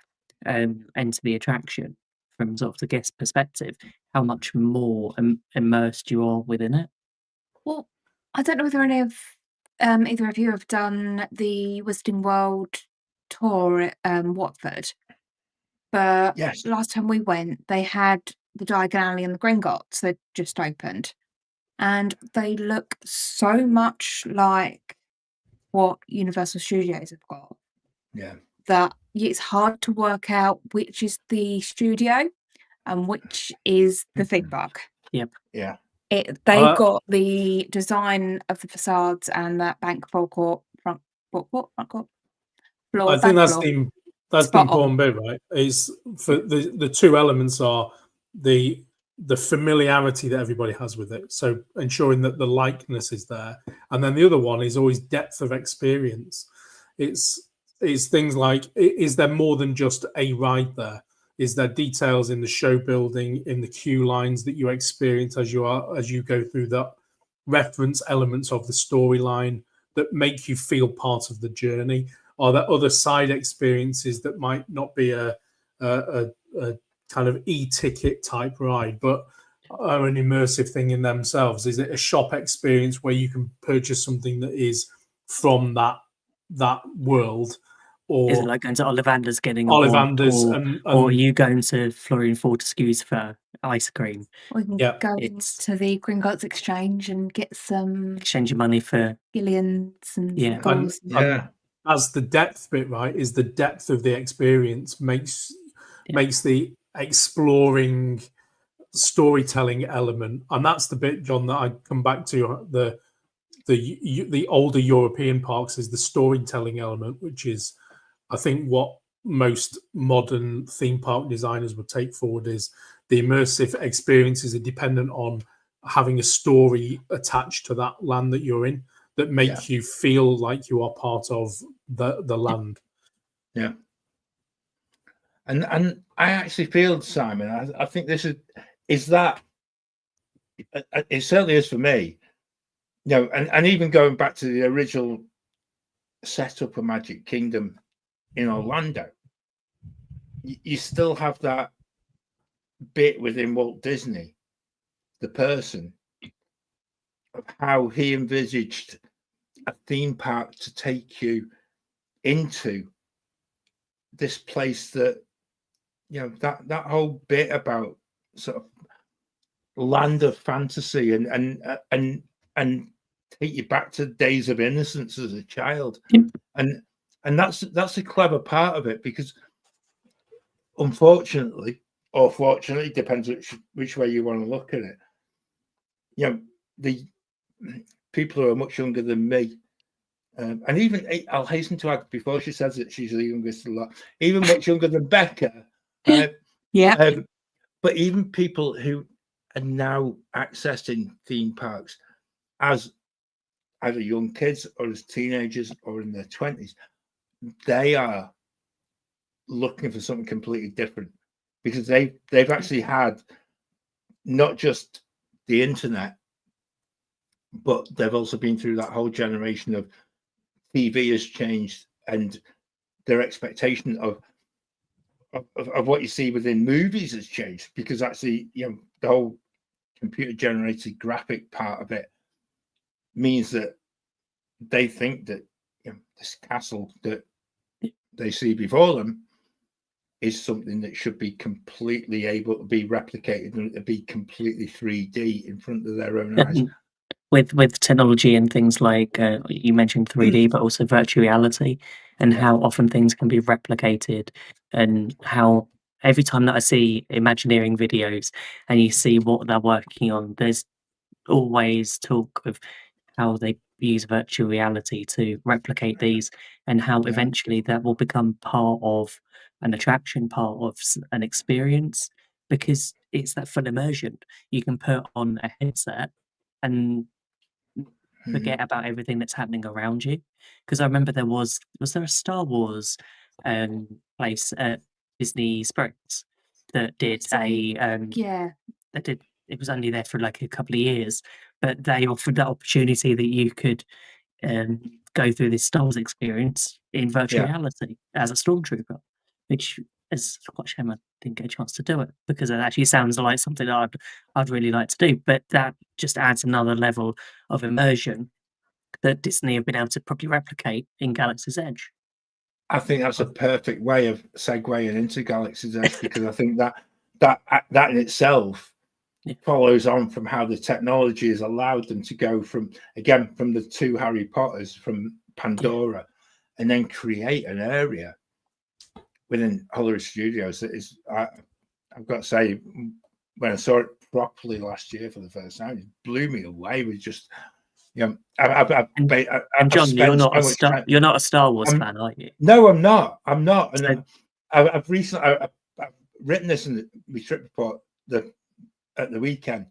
enter the attraction from sort of the guest perspective, how much more immersed you are within it. Well, I don't know whether any of either of you have done the Wizarding World tour at Watford, but last time we went, they had the Diagon Alley and the Gringotts that just opened, and they look so much like what Universal Studios have got. That it's hard to work out which is the studio and which is the theme park. They've got the design of the facades and that bank forecourt front court floor. I think that's the important bit, right? Is for the 2 elements are the familiarity that everybody has with it, so ensuring that the likeness is there, and then the other one is always depth of experience. It's things like, is there more than just a ride there? Is there details in the show building, in the queue lines that you experience as you go through the reference elements of the storyline that make you feel part of the journey? Are there other side experiences that might not be a kind of e-ticket type ride, but are an immersive thing in themselves? Is it a shop experience where you can purchase something that is from that world? Or is it like going to Ollivander's getting Ollivander's, or are you going to Florian Fortescue's for ice cream? Or you can go into the Gringotts Exchange and get some exchange your money for Gillians and goals. As the depth bit, right, is the depth of the experience makes the exploring storytelling element, and that's the bit, John, that I come back to. The older European parks is the storytelling element, which is, I think, what most modern theme park designers would take forward. Is the immersive experiences are dependent on having a story attached to that land that you're in that make you feel like you are part of the land. And I actually feel, Simon, I think this is that it certainly is for me. And even going back to the original setup of Magic Kingdom in Orlando, you still have that bit within Walt Disney, the person, of how he envisaged a theme park to take you into this place that, that whole bit about sort of land of fantasy and take you back to days of innocence as a child. And that's a clever part of it, because unfortunately, or fortunately, depends which way you want to look at it, the people who are much younger than me, and even I'll hasten to add, before she says that she's the youngest a lot, even much younger than Becca, but even people who are now accessing theme parks as either young kids or as teenagers or in their 20s, they are looking for something completely different, because they've actually had not just the internet but they've also been through that whole generation of TV has changed, and their expectation of what you see within movies has changed, because actually, the whole computer generated graphic part of it means that they think that this castle that they see before them is something that should be completely able to be replicated and to be completely 3D in front of their own eyes. With technology and things like you mentioned 3D, but also virtual reality, and how often things can be replicated, and how every time that I see Imagineering videos and you see what they're working on, there's always talk of how they use virtual reality to replicate these, and how eventually that will become part of an attraction, part of an experience, because it's that full immersion. You can put on a headset and forget about everything that's happening around you. Because I remember was there a Star Wars place at Disney Springs that did that did it was only there for like a couple of years, but they offered that opportunity that you could go through this Star Wars experience in virtual reality as a stormtrooper, which is quite a shame I didn't get a chance to do it, because it actually sounds like something that I'd really like to do. But that just adds another level of immersion that Disney have been able to probably replicate in Galaxy's Edge. I think that's a perfect way of segueing into Galaxy's Edge, because I think that in itself follows on from how the technology has allowed them to go from the two Harry Potters, from Pandora, and then create an area within Hollywood Studios that is, I've got to say, when I saw it properly last year for the first time, it blew me away with just, John, you're not a Star Wars fan, are you? No, I'm not. And I've recently I've written this in the trip report at the weekend.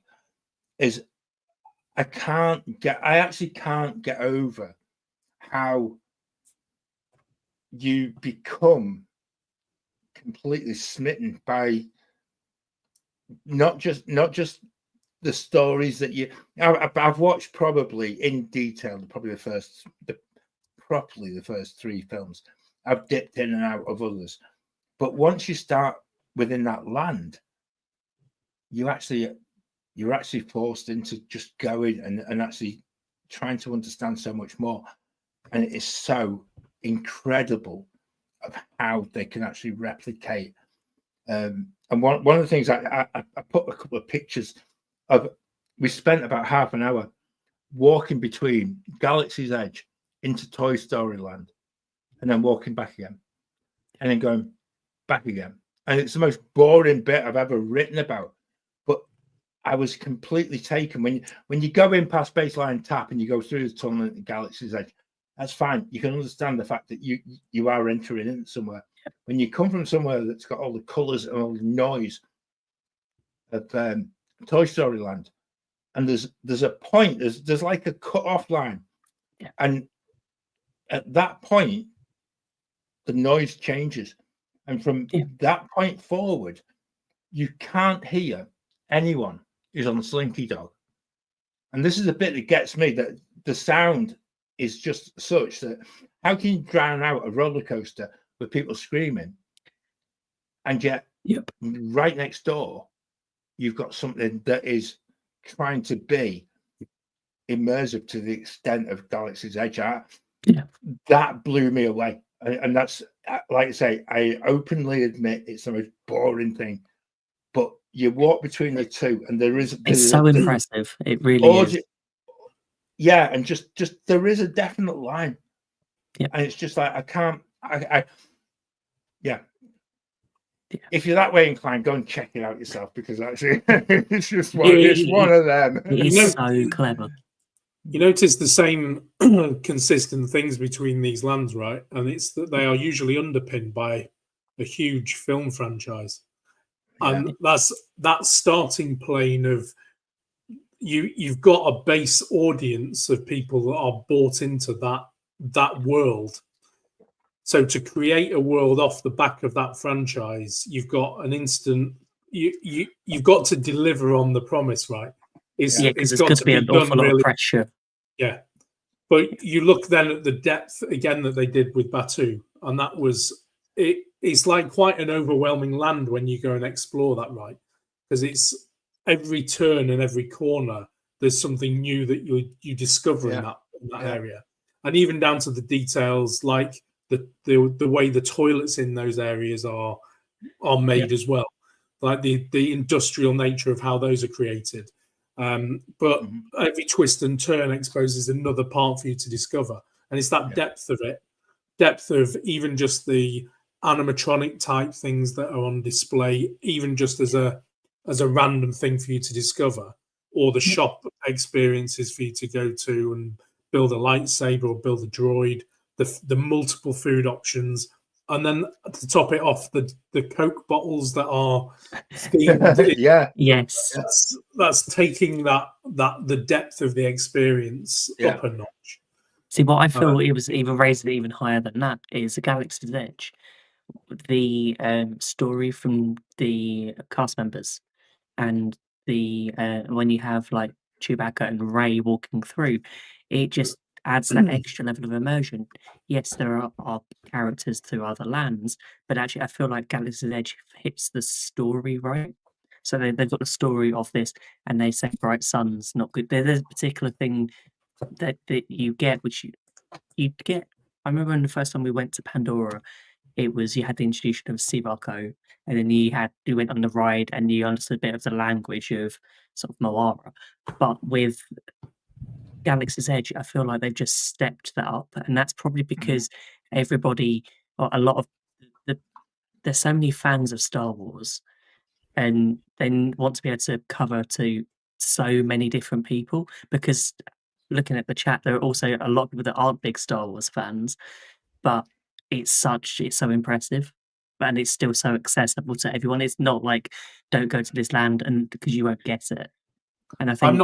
Is I actually can't get over how you become completely smitten by not just the stories that I've watched probably in detail, the first 3 films. I've dipped in and out of others, but once you start within that land, you're actually forced into just going and actually trying to understand so much more, and it is so incredible of how they can actually replicate. And one of the things I put a couple of pictures of. We spent about half an hour walking between Galaxy's Edge into Toy Story Land, and then walking back again, and then going back again. And it's the most boring bit I've ever written about, but I was completely taken. When you go in past Baseline Tap and you go through the tunnel at Galaxy's Edge, that's fine. You can understand the fact that you are entering in somewhere. When you come from somewhere that's got all the colours and all the noise of Toy Story Land, and there's a point, there's like a cut-off line, and at that point the noise changes, and from that point forward you can't hear anyone who's on the Slinky Dog. And this is a bit that gets me, that the sound is just such that how can you drown out a roller coaster with people screaming, and yet right next door you've got something that is trying to be immersive to the extent of Galaxy's Edge. That blew me away, and that's, like I say, I openly admit it's the most boring thing, but you walk between the two and it's so impressive. It really is. And just there is a definite line, and it's just like if you're that way inclined, go and check it out yourself, because actually it's just one of them. It's so clever. You notice the same consistent things between these lands, right? And it's that they are usually underpinned by a huge film franchise. And that's that starting plane of you've got a base audience of people that are bought into that world. So to create a world off the back of that franchise, you've got an instant. You've got to deliver on the promise, right? Because it's got to be an awful lot of pressure. Yeah. But you look then at the depth again that they did with Batu, and that was it's like quite an overwhelming land when you go and explore that, right? Because it's every turn and every corner, there's something new that you discover in that area, and even down to the details, like the way the toilets in those areas are made as well, like the industrial nature of how those are created. But every twist and turn exposes another part for you to discover, and it's that depth of even just the animatronic type things that are on display, even just as a random thing for you to discover, or the shop experiences for you to go to and build a lightsaber or build a droid, the multiple food options. And then to top it off, the Coke bottles that are themed. Yes. That's taking the depth of the experience up a notch. See, what I feel it was even raised it even higher than that is the Galaxy's Edge. The story from the cast members and the when you have like Chewbacca and Rey walking through, it just adds that extra level of immersion. Yes, there are characters through other lands, but actually I feel like Galaxy's Edge hits the story right. So they've got the story of this, and they say bright sun's not good. There's a particular thing that you get, which you get. I remember when the first time we went to Pandora, it was you had the introduction of Sivako, and then you went on the ride and you understood a bit of the language of sort of Moara. But with Galaxy's Edge, I feel like they've just stepped that up, and that's probably because everybody, or a lot of there's so many fans of Star Wars, and they want to be able to cover to so many different people. Because looking at the chat, there are also a lot of people that aren't big Star Wars fans, but it's so impressive, and it's still so accessible to everyone. It's not like don't go to this land and because you won't get it. And I think I'm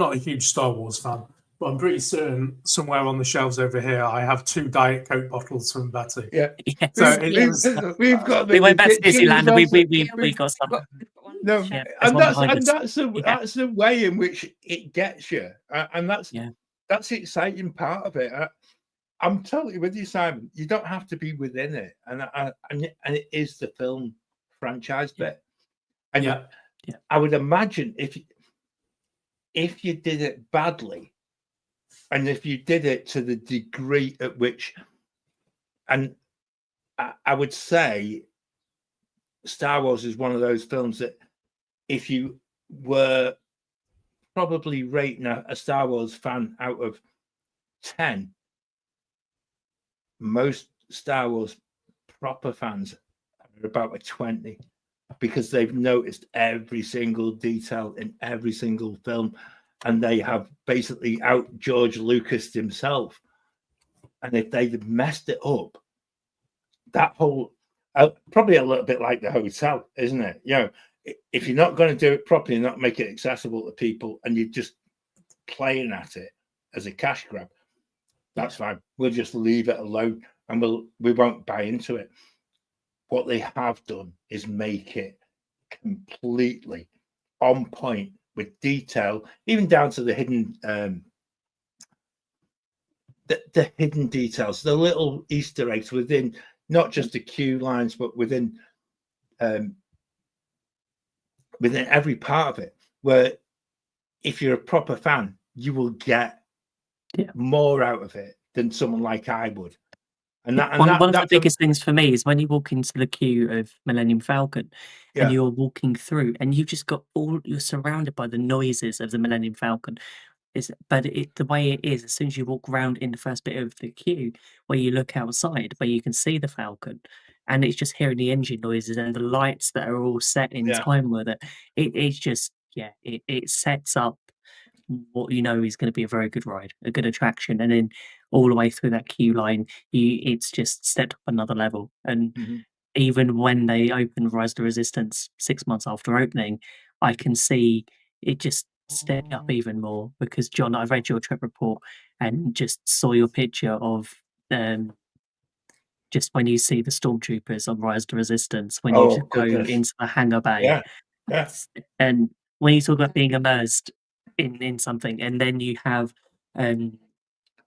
not a huge Star Wars fan, but I'm pretty certain somewhere on the shelves over here I have 2 Diet Coke bottles from Batu. Yeah. So we've got. We went back to Disneyland and we got some. No, and that's the way in which it gets you, and that's the exciting part of it. I'm totally with you, Simon. You don't have to be within it, and it is the film franchise bit. And I would imagine if you did it badly, and if you did it to the degree at which, and I would say Star Wars is one of those films that if you were probably rating a Star Wars fan out of 10, most Star Wars proper fans are about a 20, because they've noticed every single detail in every single film, and they have basically out George Lucas himself. And if they'd messed it up, that whole probably a little bit like the hotel, isn't it? You know, if you're not going to do it properly, not make it accessible to people, and you're just playing at it as a cash grab, that's fine. We'll just leave it alone, and we won't buy into it. What they have done is make it completely on point with detail, even down to the hidden the hidden details, the little Easter eggs within not just the queue lines, but within every part of it, where if you're a proper fan, you will get more out of it than someone like I would. And one of the biggest things for me is when you walk into the queue of Millennium Falcon and you're walking through and you've just got you're surrounded by the noises of the Millennium Falcon. The way it is, as soon as you walk around in the first bit of the queue, where you look outside, where you can see the Falcon, and it's just hearing the engine noises and the lights that are all set in time with it. It's just, it sets up what you know is going to be a very good ride, a good attraction, and then all the way through that queue line, it's just stepped up another level. And even when they opened Rise of the Resistance 6 months after opening, I can see it just stepped up even more, because John, I've read your trip report and just saw your picture of just when you see the stormtroopers on Rise of the Resistance, when you just go into the hangar bay, and when you talk about being immersed in something, and then you have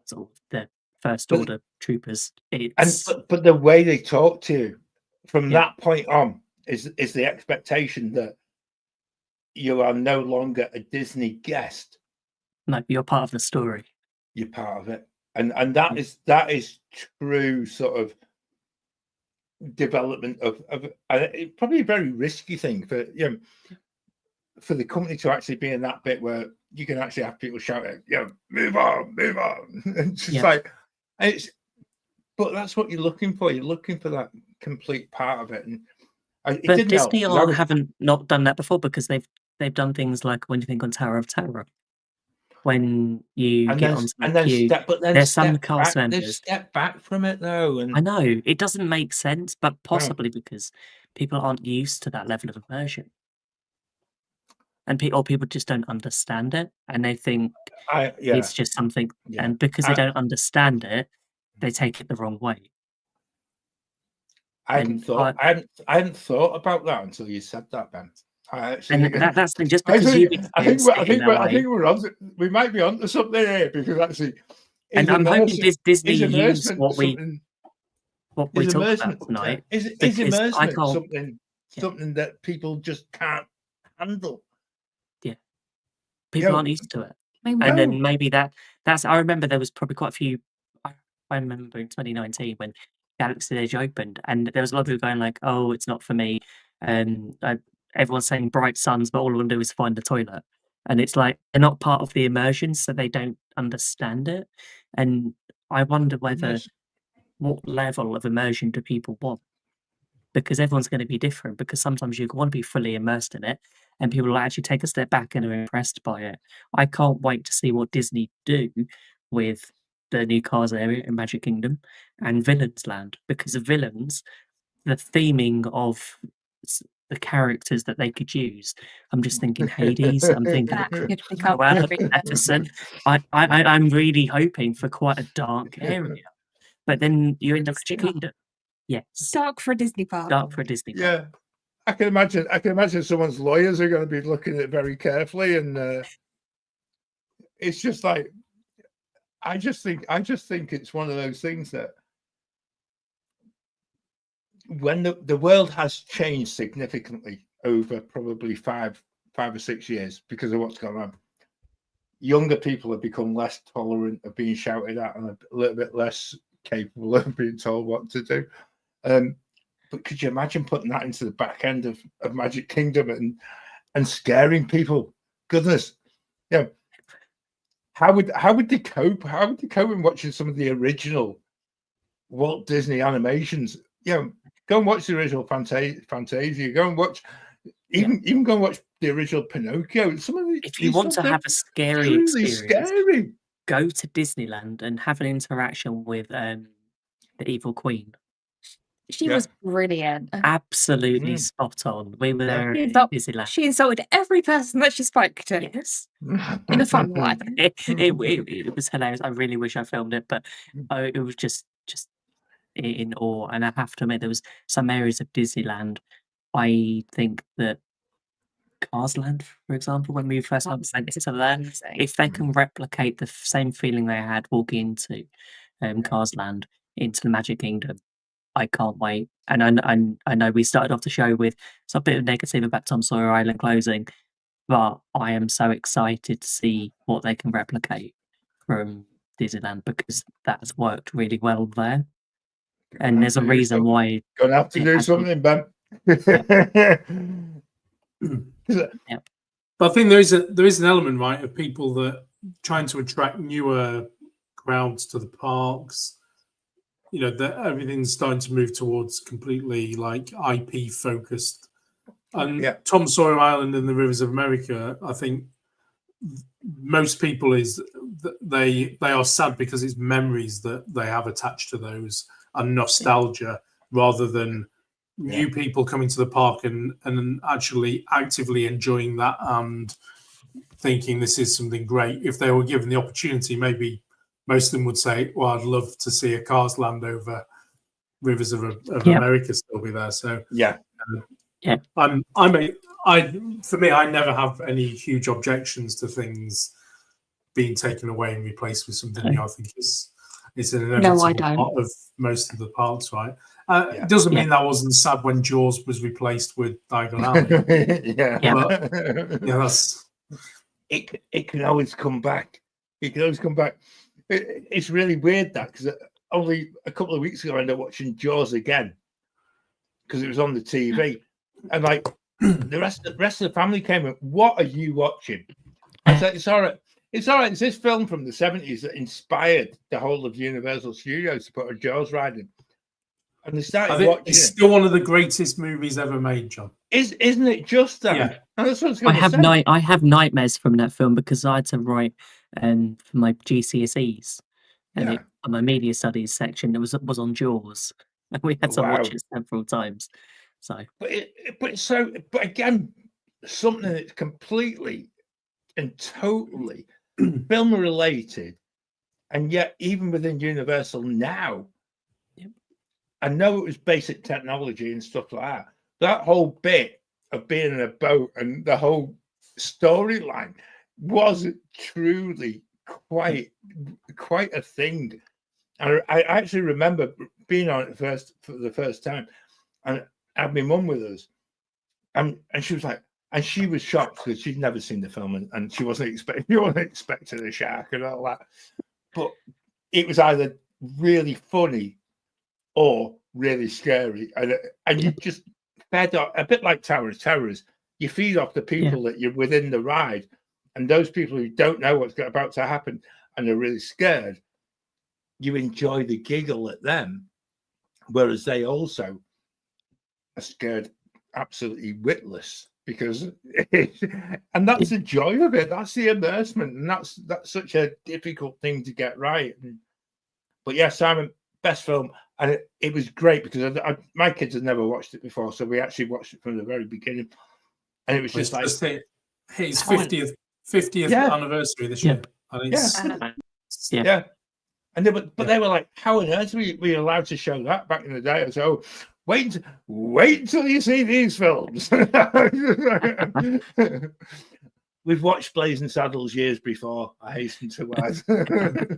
sort of the first order troopers. But the way they talk to you from that point on is the expectation that you are no longer a Disney guest. No, you're part of the story. You're part of it, and that is true sort of development of probably a very risky thing for for the company to actually be in that bit where you can actually have people shouting, move on. It's just like but that's what you're looking for. You're looking for that complete part of it. And but Disney haven't not done that before, because they've done things like when you think on Tower of Terror. When you get onto the queue, there's some cast members. They've stepped back from it though. And I know it doesn't make sense, but possibly because people aren't used to that level of immersion, and people just don't understand it, and they think it's just something. And because they don't understand it, they take it the wrong way. I hadn't thought about that until you said that, Ben. That's just because I think we might be onto something here, because actually, and I'm hoping Disney use what we talked about tonight. Is immersion something that people just can't handle? Yeah, people aren't used to it, and then maybe that's. I remember there was probably quite a few. I remember in 2019 when Galaxy's Edge opened, and there was a lot of people going like, "Oh, it's not for me," and everyone's saying bright suns, but all of them do is find the toilet. And it's like they're not part of the immersion, so they don't understand it. And I wonder what level of immersion do people want? Because everyone's going to be different, because sometimes you want to be fully immersed in it, and people will actually take a step back and are impressed by it. I can't wait to see what Disney do with the new Cars area in Magic Kingdom and Villains Land, because of Villains, the theming of the characters that they could use. I'm just thinking Hades. I'm thinking Epperson. I'm really hoping for quite a dark area. But then you're in the Magic Kingdom. Yes. Dark for a Disney park. Dark for a Disney park. Yeah. I can imagine someone's lawyers are going to be looking at it very carefully, and it's just like I just think it's one of those things that when the world has changed significantly over probably 5 or 6 years because of what's going on, younger people have become less tolerant of being shouted at and a little bit less capable of being told what to do. But could you imagine putting that into the back end of Magic Kingdom and scaring people? Goodness, how would they cope? How would they cope in watching some of the original Walt Disney animations? Go and watch the original Fantasia. Go and watch, even go and watch the original Pinocchio. If you want to have a scary experience, go to Disneyland and have an interaction with the Evil Queen. She was brilliant. Absolutely spot on. We were there at Disneyland. She insulted every person that she spoke to. Yes. In a fun way. It was hilarious. I really wish I filmed it, but it was just in awe. And I have to admit, there was some areas of Disneyland. I think that Carsland, for example, when we first went to there, if they can replicate the same feeling they had walking into Carsland into the Magic Kingdom, I can't wait. And I know we started off the show with some bit of negative about Tom Sawyer Island closing, but I am so excited to see what they can replicate from Disneyland, because that's worked really well there. And there's a reason why. Gonna have to do something, Ben. But I think there is an element, right, of people that trying to attract newer crowds to the parks. That everything's starting to move towards completely like IP focused. And Tom Sawyer Island and the Rivers of America, I think most people they are sad because it's memories that they have attached to those and nostalgia, rather than new people coming to the park and actually actively enjoying that and thinking this is something great. If they were given the opportunity, maybe most of them would say, well, I'd love to see a Cars Land over Rivers of America still be there. So I'm for me, I never have any huge objections to things being taken away and replaced with something new. I think it's an inevitable part of most of the parks, right? It doesn't mean that wasn't sad when Jaws was replaced with Diagon Alley. That's it can always come back. It can always come back. It's really weird that, because only a couple of weeks ago I ended up watching Jaws again because it was on the TV, and like the rest of the family came and, "What are you watching?" I said, "It's all right. It's all right. It's this film from the 70s that inspired the whole of Universal Studios to put a Jaws ride in." And they started watching it. It's still one of the greatest movies ever made, John. Isn't it just that? Yeah. And that's what I have nightmares from that film because I had to write for my GCSEs, and on my media studies section it was on Jaws, and we had to watch it several times. So, but again, something that's completely and totally film related, and yet even within Universal now, I know it was basic technology and stuff like that. That whole bit of being in a boat and the whole storyline was truly quite a thing. And I actually remember being on it for the first time, and I had my mum with us, and she was like, and she was shocked because she'd never seen the film, and she wasn't expecting a shark and all that. But it was either really funny or really scary, and you just fed off, a bit like Terrors. You feed off the people that you're within the ride, and those people who don't know what's about to happen and are really scared, you enjoy the giggle at them, whereas they also are scared absolutely witless, because and that's the joy of it. That's the immersement, and that's such a difficult thing to get right. But yeah, Simon, best film. And it was great because my kids had never watched it before, so we actually watched it from the very beginning. And it was just like his 50th anniversary this year. And they were like, "How on earth were we allowed to show that back in the day?" So wait until you see these films. We've watched Blazing Saddles years before, I hasten to add.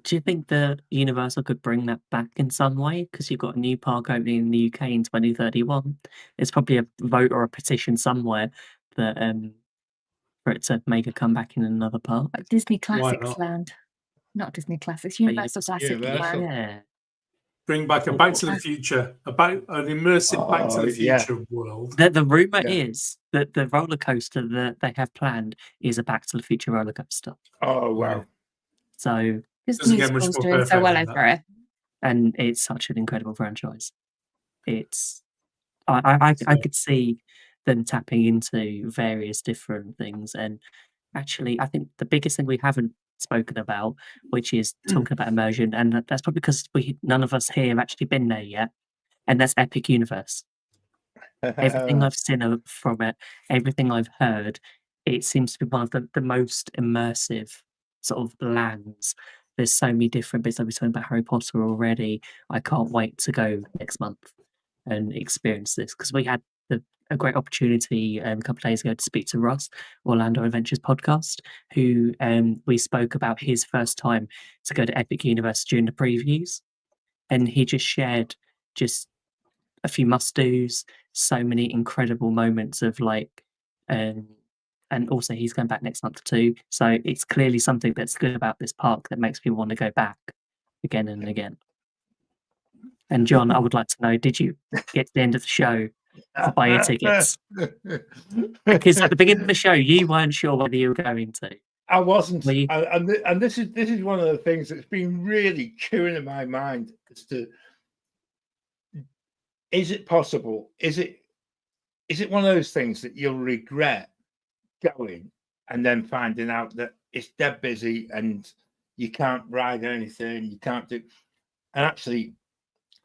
Do you think that Universal could bring that back in some way? Because you've got a new park opening in the UK in 2031. There's probably a vote or a petition somewhere that for it to make a comeback in another park. Disney Classics Land, not Disney Classics. Universal Classics Land. Yeah. Bring back a Back to the Future, an immersive Back to the Future world. The rumor is that the roller coaster that they have planned is a Back to the Future roller coaster. Oh wow! So. Because the musical's doing so well over it. And it's such an incredible franchise. I could see them tapping into various different things. And actually, I think the biggest thing we haven't spoken about, which is talking about immersion, and that's probably because none of us here have actually been there yet, and that's Epic Universe. Everything I've seen from it, everything I've heard, it seems to be one of the most immersive sort of lands. There's so many different bits. I've been talking about Harry Potter already. I can't wait to go next month and experience this, because we had a great opportunity a couple of days ago to speak to Ross, Orlando Adventures podcast, who we spoke about his first time to go to Epic Universe during the previews. And he just shared just a few must-dos, so many incredible moments of like... and also he's going back next month too. So it's clearly something that's good about this park that makes people want to go back again and again. And John, I would like to know, did you get to the end of the show to buy your tickets? Because at the beginning of the show, you weren't sure whether you were going to. I wasn't. And this is one of the things that's been really chewing in my mind as to, is it possible? Is it one of those things that you'll regret going and then finding out that it's dead busy and you can't ride anything, you can't do, and actually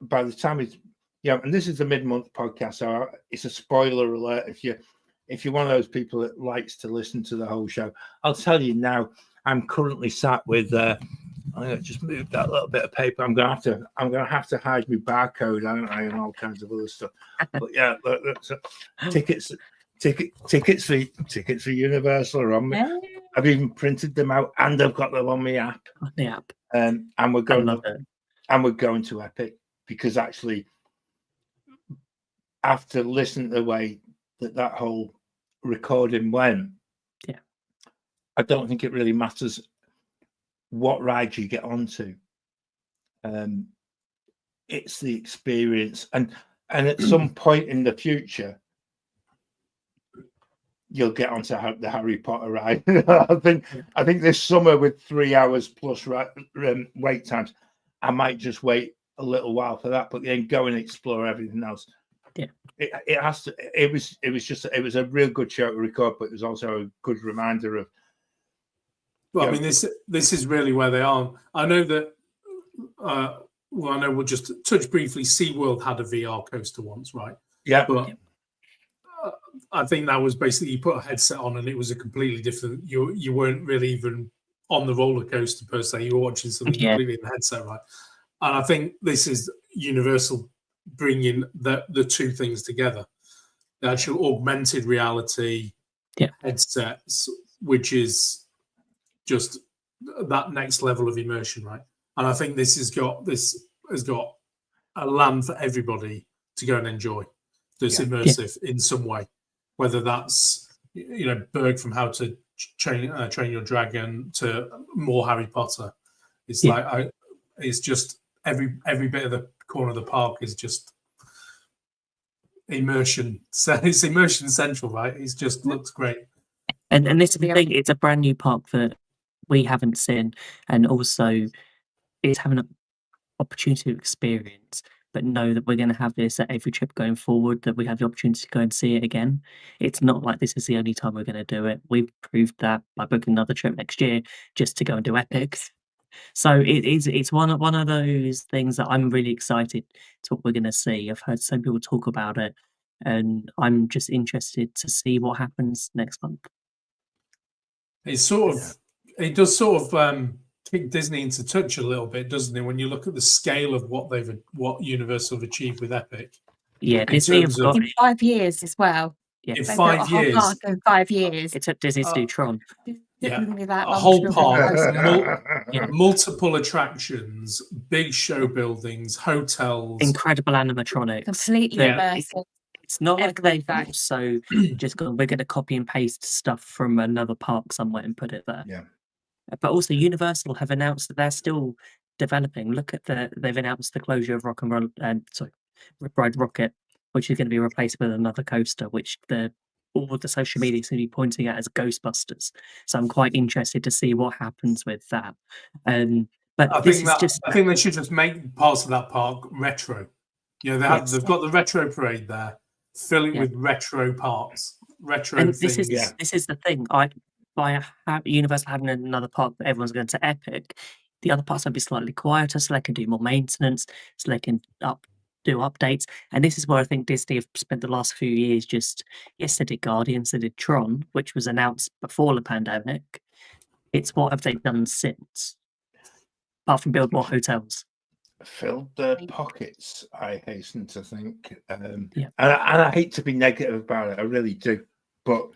by the time it's and this is a mid-month podcast, so it's a spoiler alert if you're one of those people that likes to listen to the whole show. I'll tell you now, I'm currently sat with I'm gonna just move that little bit of paper. I'm gonna have to hide my barcode, aren't I, and all kinds of other stuff. But yeah, look, so tickets for Universal are on me. I've even printed them out, and I've got them on my app. On the app. And we're going to Epic, because actually, after listening to the way that whole recording went, I don't think it really matters what ride you get onto. It's the experience, and at some point in the future, you'll get onto the Harry Potter ride. I think this summer, with 3 hours plus wait times, I might just wait a little while for that, but then go and explore everything else. Yeah, it has to. It was a real good show to record, but it was also a good reminder of. Well, I mean, this is really where they are. I know that. I know we'll just touch briefly. SeaWorld had a VR coaster once, right? Yeah, but. I think that was basically you put a headset on and it was a completely different. You weren't really even on the roller coaster per se. You were watching something completely in the headset, right? And I think this is Universal bringing the two things together: the actual augmented reality headsets, which is just that next level of immersion, right? And I think this has got a land for everybody to go and enjoy. That's immersive in some way, whether that's Berg from How to Train Your Dragon to more Harry Potter. It's it's just every bit of the corner of the park is just immersion. So it's immersion central, right? It just looks great. And this is the thing; it's a brand new park that we haven't seen, and also it's having an opportunity to experience. But know that we're going to have this at every trip going forward, that we have the opportunity to go and see it again. It's not like this is the only time we're going to do it. We've proved that by booking another trip next year just to go and do Epic. So it's one of those things that I'm really excited to what we're going to see. I've heard some people talk about it, and I'm just interested to see what happens next month. It does sort of kick Disney into touch a little bit, doesn't it? When you look at the scale of what Universal have achieved with Epic. Yeah, Disney have got in 5 years as well. Yeah, in 5 years. In 5 years, it took Disney to do Tron. A whole park, multiple attractions, big show buildings, hotels, incredible animatronics, completely immersive. It's not like they've also just gone, we're going to copy and paste stuff from another park somewhere and put it there. Yeah. But also Universal have announced that they're still developing. They've announced the closure of Ride Rocket, which is going to be replaced with another coaster, which all of the social media is going to be pointing at as Ghostbusters. So I'm quite interested to see what happens with that. But I think they should just make parts of that park retro. They've got the retro parade there, filling with retro parts, retro and things. This is the thing. By Universal having another park, but everyone's going to Epic, the other parts will be slightly quieter, so they can do more maintenance, so they can do updates. And this is where I think Disney have spent the last few years they did Guardians, they did Tron, which was announced before the pandemic. It's what have they done since? Apart from build more hotels. Filled their pockets, I hasten to think. And I hate to be negative about it, I really do. But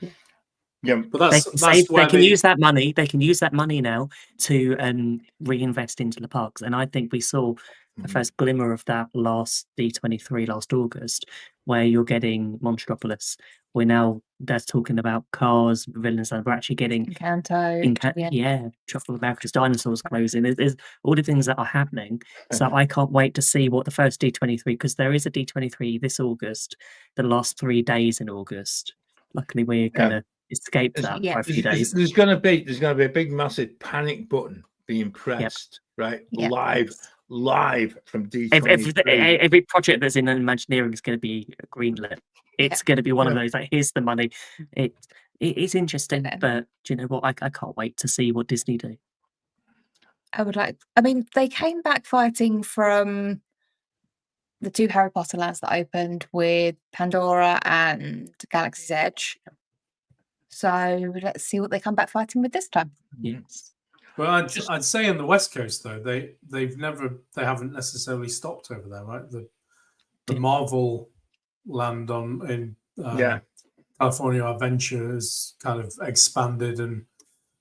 but they can use that money. They can use that money now to reinvest into the parks. And I think we saw the first glimmer of that last D23 last August, where you're getting Monstropolis. They're talking about Cars, Villains, and we're actually getting Encanto. Truffle America's Dinosaurs closing. There's all the things that are happening. So I can't wait to see what the first D23, because there is a D23 this August, the last 3 days in August. Luckily, we're going to escape that for a few days. There's going to be a big, massive panic button being pressed, right? Live from D23. Every project that's in Imagineering is going to be greenlit. It's going to be one of those, like, here's the money. It is interesting, but do you know what? I can't wait to see what Disney do. They came back fighting from the 2 Harry Potter lands that opened with Pandora and Galaxy's Edge. So let's see what they come back fighting with this time. Yes. Well, I'd say on the West Coast though, they haven't necessarily stopped over there, right? The Marvel land in California Adventure has kind of expanded, and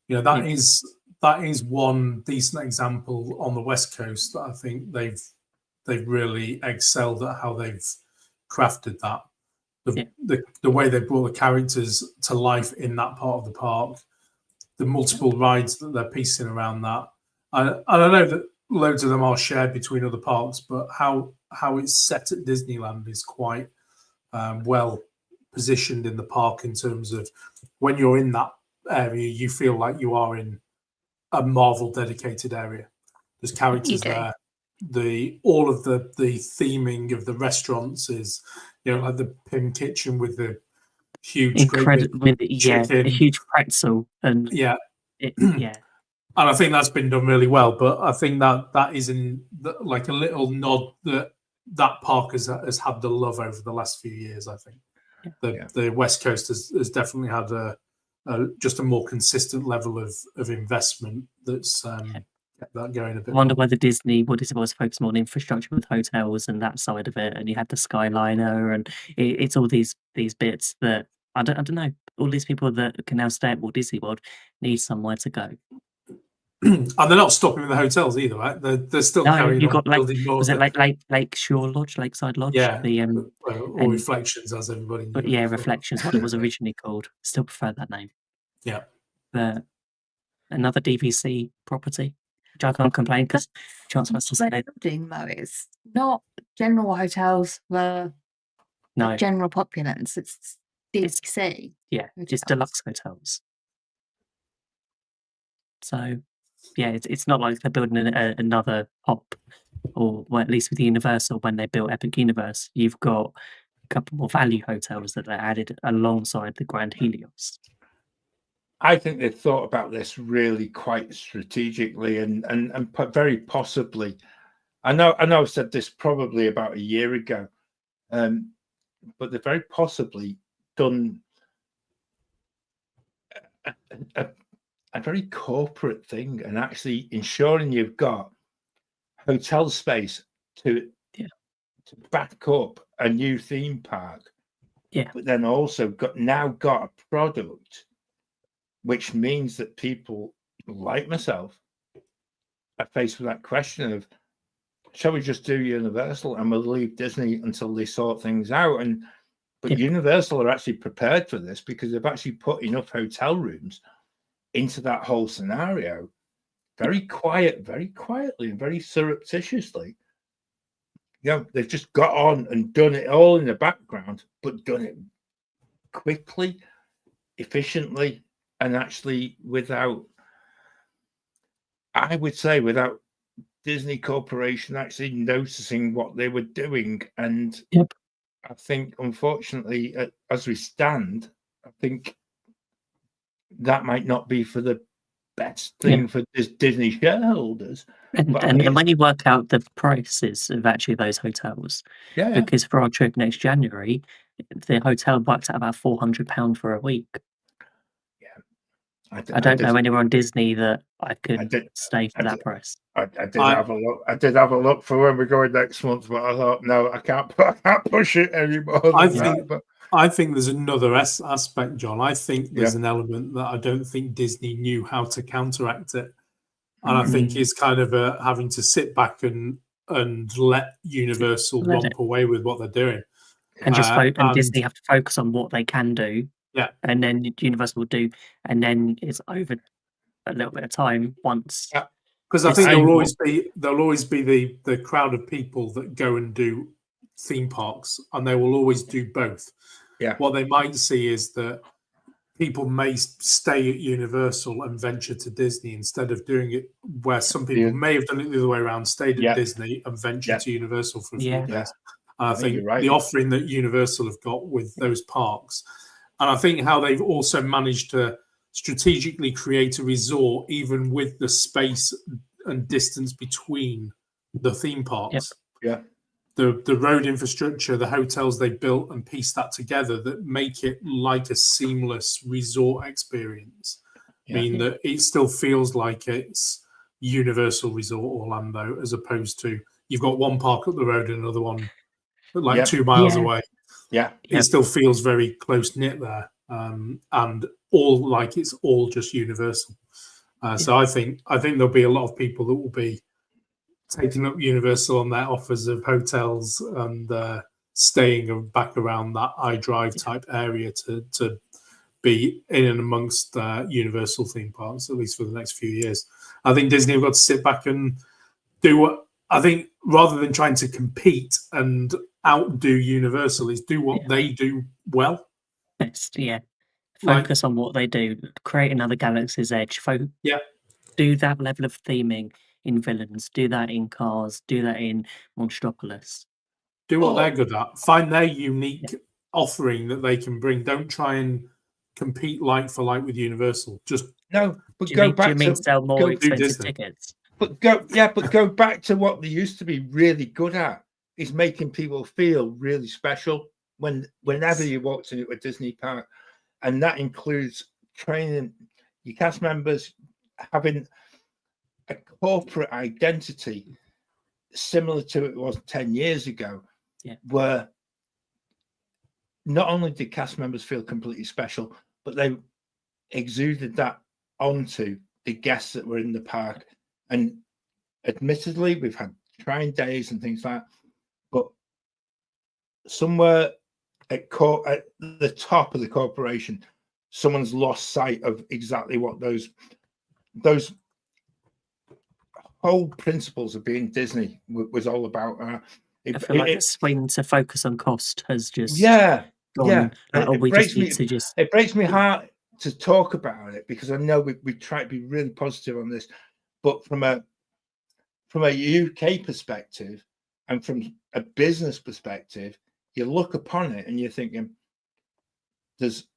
that is one decent example on the West Coast that I think they've really excelled at how they've crafted that. The way they brought the characters to life in that part of the park, the multiple rides that they're piecing around that. And I know that loads of them are shared between other parks, but how it's set at Disneyland is quite well positioned in the park in terms of when you're in that area, you feel like you are in a Marvel dedicated area. There's characters there. All of the theming of the restaurants is, like the Pim Kitchen with the huge a huge pretzel and and I think that's been done really well. But I think that is like a little nod that park has had the love over the last few years. I think the West Coast has definitely had just a more consistent level of investment that's kept that going a bit. I wonder whether Disney was focused more on infrastructure with hotels and that side of it, and you had the Skyliner, and it's all these bits that I don't know. All these people that can now stay at Walt Disney World need somewhere to go. And they're not stopping with the hotels either, right? They're still carrying on building more. Was it Lake Shore Lodge, Lakeside Lodge? Yeah, or Reflections, as everybody knew. But yeah, Reflections, what it was originally called. Still prefer that name. Yeah. But another DVC property, which I can't complain because Chance wants to say that. Building though, it's not general hotels for general populace. It's DVC. Yeah, it's deluxe hotels. So, yeah, it's not like they're building another hop, or well, at least with Universal, when they built Epic Universe, you've got a couple more value hotels that are added alongside the Grand Helios. I think they've thought about this really quite strategically and very possibly. I know I've said this probably about a year ago, but they've very possibly done a very corporate thing and actually ensuring you've got hotel space to back up a new theme park. Yeah. But then also got a product, which means that people like myself are faced with that question of, shall we just do Universal and we'll leave Disney until they sort things out? But Universal are actually prepared for this because they've actually put enough hotel rooms into that whole scenario, very quietly and very surreptitiously. They've just got on and done it all in the background, but done it quickly, efficiently, and actually without Disney Corporation actually noticing what they were doing. And I think, unfortunately, as we stand, I think that might not be for the best thing for Disney shareholders. And when you work out the prices of actually those hotels, because for our trip next January, the hotel worked out about £400 for a week. I don't know anywhere on Disney that I could stay for that price. I did have a look. I did have a look for when we're going next month, but I thought, no, I can't push it anymore. I think there's another aspect, John. I think there's an element that I don't think Disney knew how to counteract it, and I think it's kind of having to sit back and let Universal romp away with what they're doing, and Disney have to focus on what they can do. Yeah, and then Universal will do, and then it's over a little bit of time once. Because I think there'll always be the crowd of people that go and do theme parks, and they will always do both. Yeah. What they might see is that people may stay at Universal and venture to Disney instead of doing it where some people may have done it the other way around, stayed at Disney and ventured to Universal for a few days. And I think the offering that Universal have got with those parks, and I think how they've also managed to strategically create a resort, even with the space and distance between the theme parks. Yeah. The road infrastructure, the hotels they built and pieced that together that make it like a seamless resort experience. mean that it still feels like it's Universal Resort Orlando, as opposed to you've got one park up the road and another one like 2 miles away. Yeah, it still feels very close knit there, and all like it's all just Universal. So I think there'll be a lot of people that will be taking up Universal on their offers of hotels and staying back around that iDrive type area to be in and amongst Universal theme parks, at least for the next few years. I think Disney have got to sit back and do what I think, rather than trying to compete and outdo Universal, is do what they do well. Best, focus on what they do. Create another Galaxy's Edge. Do that level of theming in Villains. Do that in Cars. Do that in Monstropolis. Do what they're good at. Find their unique offering that they can bring. Don't try and compete like for like with Universal. Just go back to sell more expensive tickets. But go back to what they used to be really good at, is making people feel really special whenever you walked into a Disney park. And that includes training your cast members, having a corporate identity similar to it was 10 years ago, where not only did cast members feel completely special, but they exuded that onto the guests that were in the park. And admittedly, we've had trying days and things like that, but somewhere at the top of the corporation, someone's lost sight of exactly what those whole principles of being Disney was all about. I feel like the swing to focus on cost has just gone. It breaks me heart to talk about it, because I know we try to be really positive on this, but from a UK perspective and from a business perspective, you look upon it and you're thinking there's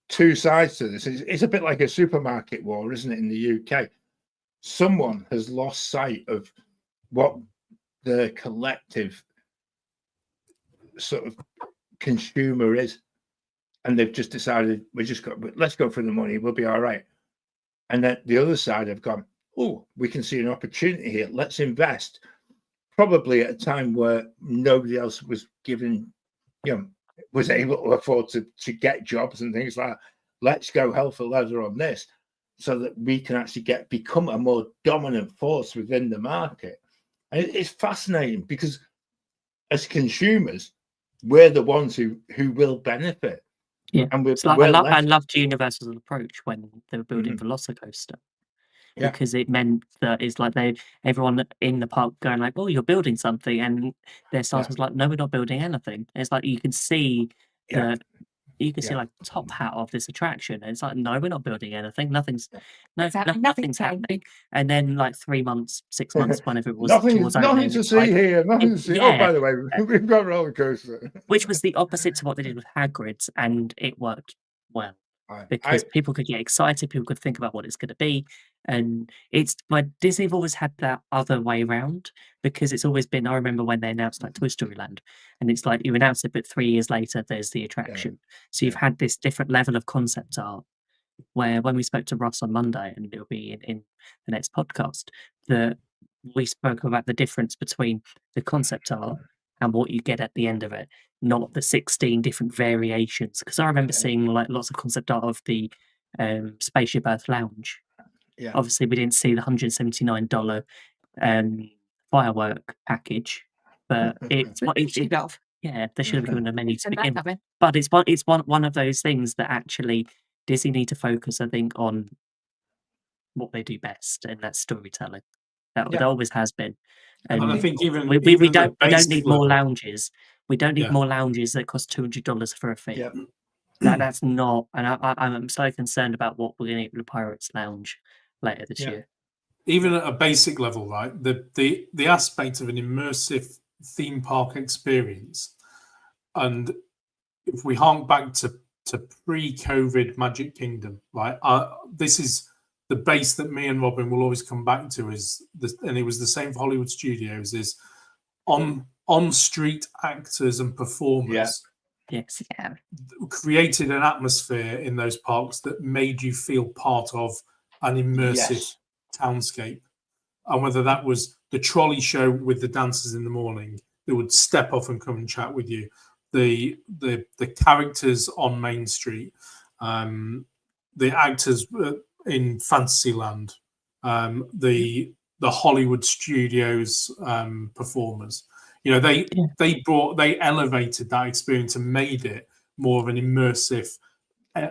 two sides to this. It's a bit like a supermarket war, isn't it, in the UK? Someone has lost sight of what the collective sort of consumer is, and they've just decided let's go for the money, we'll be all right. And then the other side have gone, oh, we can see an opportunity here, let's invest, probably at a time where nobody else was was able to afford to get jobs and things like that. Let's go hell for leather on this, so that we can actually become a more dominant force within the market. And it's fascinating, because as consumers, we're the ones who will benefit. Yeah, and I loved Universal's approach when they were building Velocicoaster. Because it meant that it's like everyone in the park going like, oh, you're building something, and their staff was like, no, we're not building anything. It's like you can see see like top hat of this attraction, and it's like, no, we're not building anything. Nothing's happening. And then like 3 months, 6 months, whenever it was, nothing to see here. Nothing to see. Oh, by the way, we've got a roller coaster, which was the opposite to what they did with Hagrid's, and it worked well. Because people could get excited, people could think about what it's going to be, and Disney have always had that other way around, because it's always been. I remember when they announced like Toy Story Land, and it's like you announce it, but 3 years later there's the attraction. So you've had this different level of concept art. Where when we spoke to Ross on Monday, and it'll be in the next podcast, that we spoke about the difference between the concept art and what you get at the end of it, not the 16 different variations. Because I remember seeing like lots of concept art of the Spaceship Earth Lounge. Obviously, we didn't see the $179 firework package, but there should have given a menu to begin with. But it's one of those things that actually Disney need to focus, I think, on what they do best, and that's storytelling. That always has been. And I think even we don't need more lounges. We don't need more lounges that cost $200 for a fee. That's not. And I'm so concerned about what we're going to get with the Pirates Lounge later this year. Even at a basic level, right? The aspect of an immersive theme park experience, and if we hark back to pre-COVID Magic Kingdom, right? This is the base that me and Robin will always come back to, and it was the same for Hollywood Studios, is on street actors and performers Yes. Yeah. created an atmosphere in those parks that made you feel part of an immersive townscape. And whether that was the trolley show with the dancers in the morning that would step off and come and chat with you, the characters on Main Street, the actors in Fantasyland, the Hollywood Studios performers. They elevated that experience and made it more of an immersive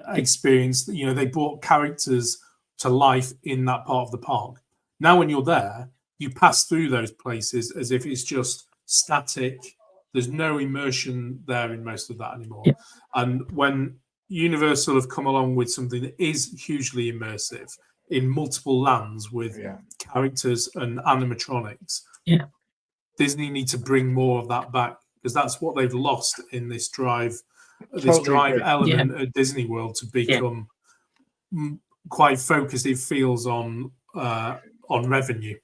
experience. They brought characters to life in that part of the park. Now, when you're there, you pass through those places as if it's just static. There's no immersion there in most of that anymore. Yeah. And when Universal have come along with something that is hugely immersive in multiple lands with characters and animatronics, Disney need to bring more of that back, because that's what they've lost in this drive element at Disney World to become quite focused. It feels on revenue.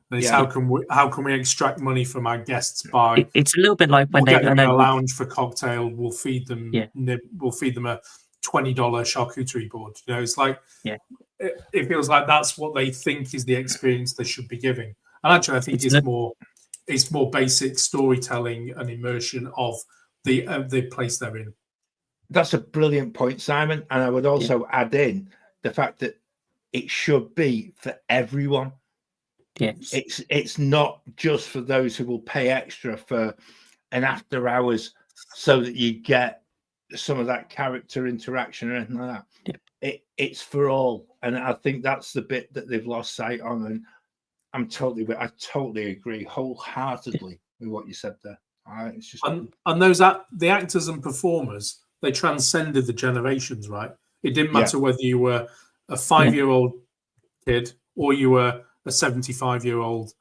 And it's how can we extract money from our guests by it's a little bit like when they in a lounge for cocktail, we'll feed them a $20 charcuterie board. It's like it feels like that's what they think is the experience they should be giving. And actually I think it's more basic storytelling and immersion of the place they're in. That's a brilliant point, Simon. And I would also add in the fact that it should be for everyone. Yes. It's not just for those who will pay extra for an after hours so that you get some of that character interaction or anything like that. Yeah. It's for all. And I think that's the bit that they've lost sight on. And I totally agree wholeheartedly with what you said there. It's just and the actors and performers, they transcended the generations, right? It didn't matter whether you were a 5-year-old kid or you were a 75-year-old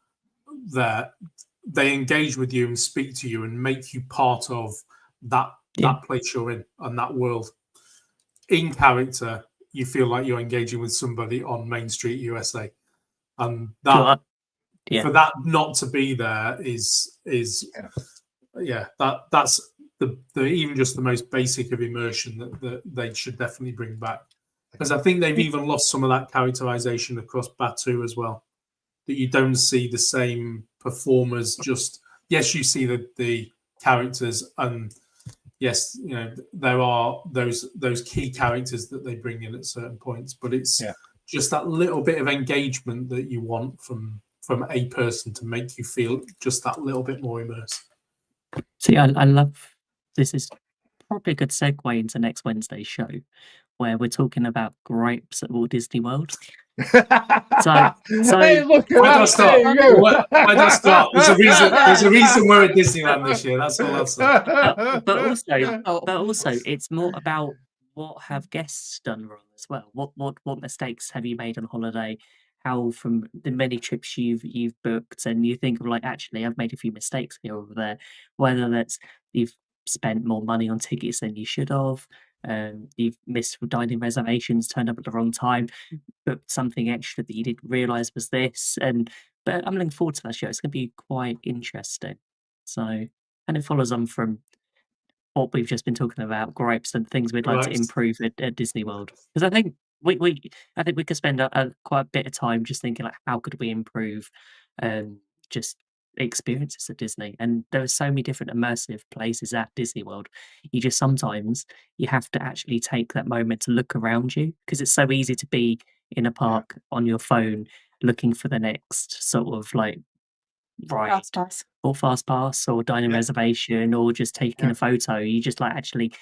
there. They engage with you and speak to you and make you part of that place you're in and that world. In character, you feel like you're engaging with somebody on Main Street, USA. And that for that not to be there that's the even just the most basic of immersion that they should definitely bring back. Because I think they've even lost some of that characterization across Batu as well. That you don't see the same performers. You see the characters, and yes, there are those key characters that they bring in at certain points. But it's just that little bit of engagement that you want from a person to make you feel just that little bit more immersed. See, I love this. Is probably a good segue into next Wednesday's show, where we're talking about grapes at Walt Disney World. Hey, look, why do I start? There's a reason we're at Disneyland this year. That's all I'll say. But also, it's more about what have guests done wrong as well. What mistakes have you made on holiday? How from the many trips you've booked, and you think of like, actually, I've made a few mistakes here or there. Whether that's you've spent more money on tickets than you should have. You've missed dining reservations, turned up at the wrong time, booked something extra that you didn't realise was this. But I'm looking forward to that show. It's going to be quite interesting. So, and it follows on from what we've just been talking about, gripes and things we'd like to improve at Disney World. Because I think we could spend quite a bit of time just thinking like, how could we improve just experiences at Disney. And there are so many different immersive places at Disney World. Sometimes you have to actually take that moment to look around you, because it's so easy to be in a park on your phone looking for the next sort of like fast pass or dining reservation or just taking a photo. You just like actually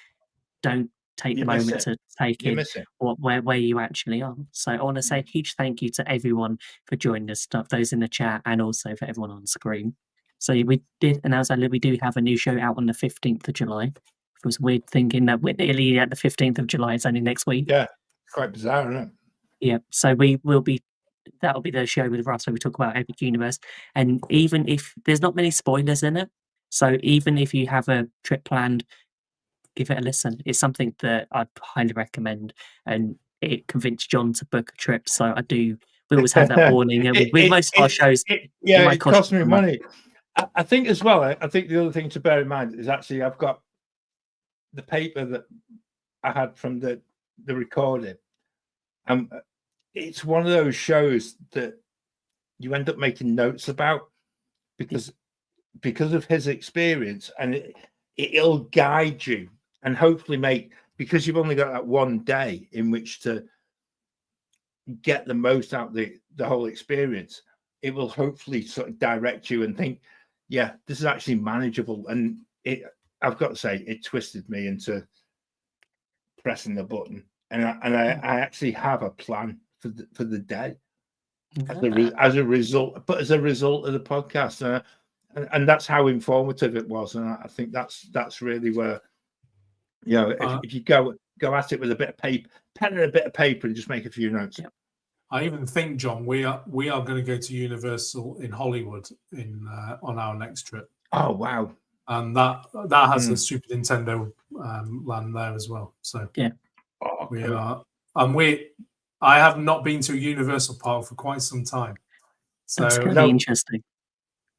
don't take the moment to take in where you actually are. So I want to say a huge thank you to everyone for joining us, those in the chat and also for everyone on screen. So we did announce that we do have a new show out on the 15th of July. It was weird thinking that we're nearly at the 15th of July. It's only next week. Yeah, quite bizarre, isn't it? Yeah, so that'll be the show with Russ where we talk about Epic Universe. And even if there's not many spoilers in it, so even if you have a trip planned, give it a listen. It's something that I'd highly recommend, and it convinced John to book a trip. So we always have that warning. And with most of our shows, it costs me money. I think as well, I think the other thing to bear in mind is actually I've got the paper that I had from the recording, it's one of those shows that you end up making notes about because of his experience, and it'll guide you and hopefully because you've only got that one day in which to get the most out of the whole experience. It will hopefully sort of direct you and think, yeah, this is actually manageable. And I've got to say, it twisted me into pressing the button, and I actually have a plan for the day as a result of the podcast, and that's how informative it was. And I think that's really where, if you go at it with a bit of paper, pen and a bit of paper, and just make a few notes. Yep. I even think, John, we are going to go to Universal in Hollywood on our next trip. Oh wow! And that has a Super Nintendo land there as well. So yeah, we are, and I have not been to a Universal Park for quite some time. So that's going to be interesting.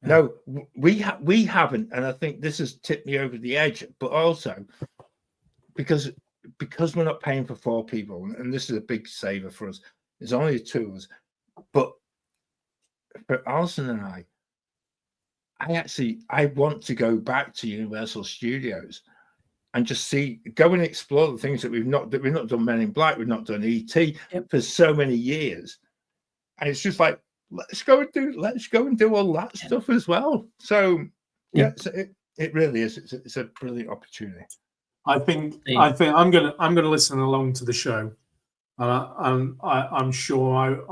No, we haven't, and I think this has tipped me over the edge. But also because we're not paying for 4 people, and this is a big saver for us. There's only 2 of us, but for Alison and I want to go back to Universal Studios and just go and explore the things that we've not done. Men in Black, we've not done ET for so many years, and it's just like let's go and do all that stuff as well. So it really is. It's a brilliant opportunity. I think I'm gonna listen along to the show. And I'm sure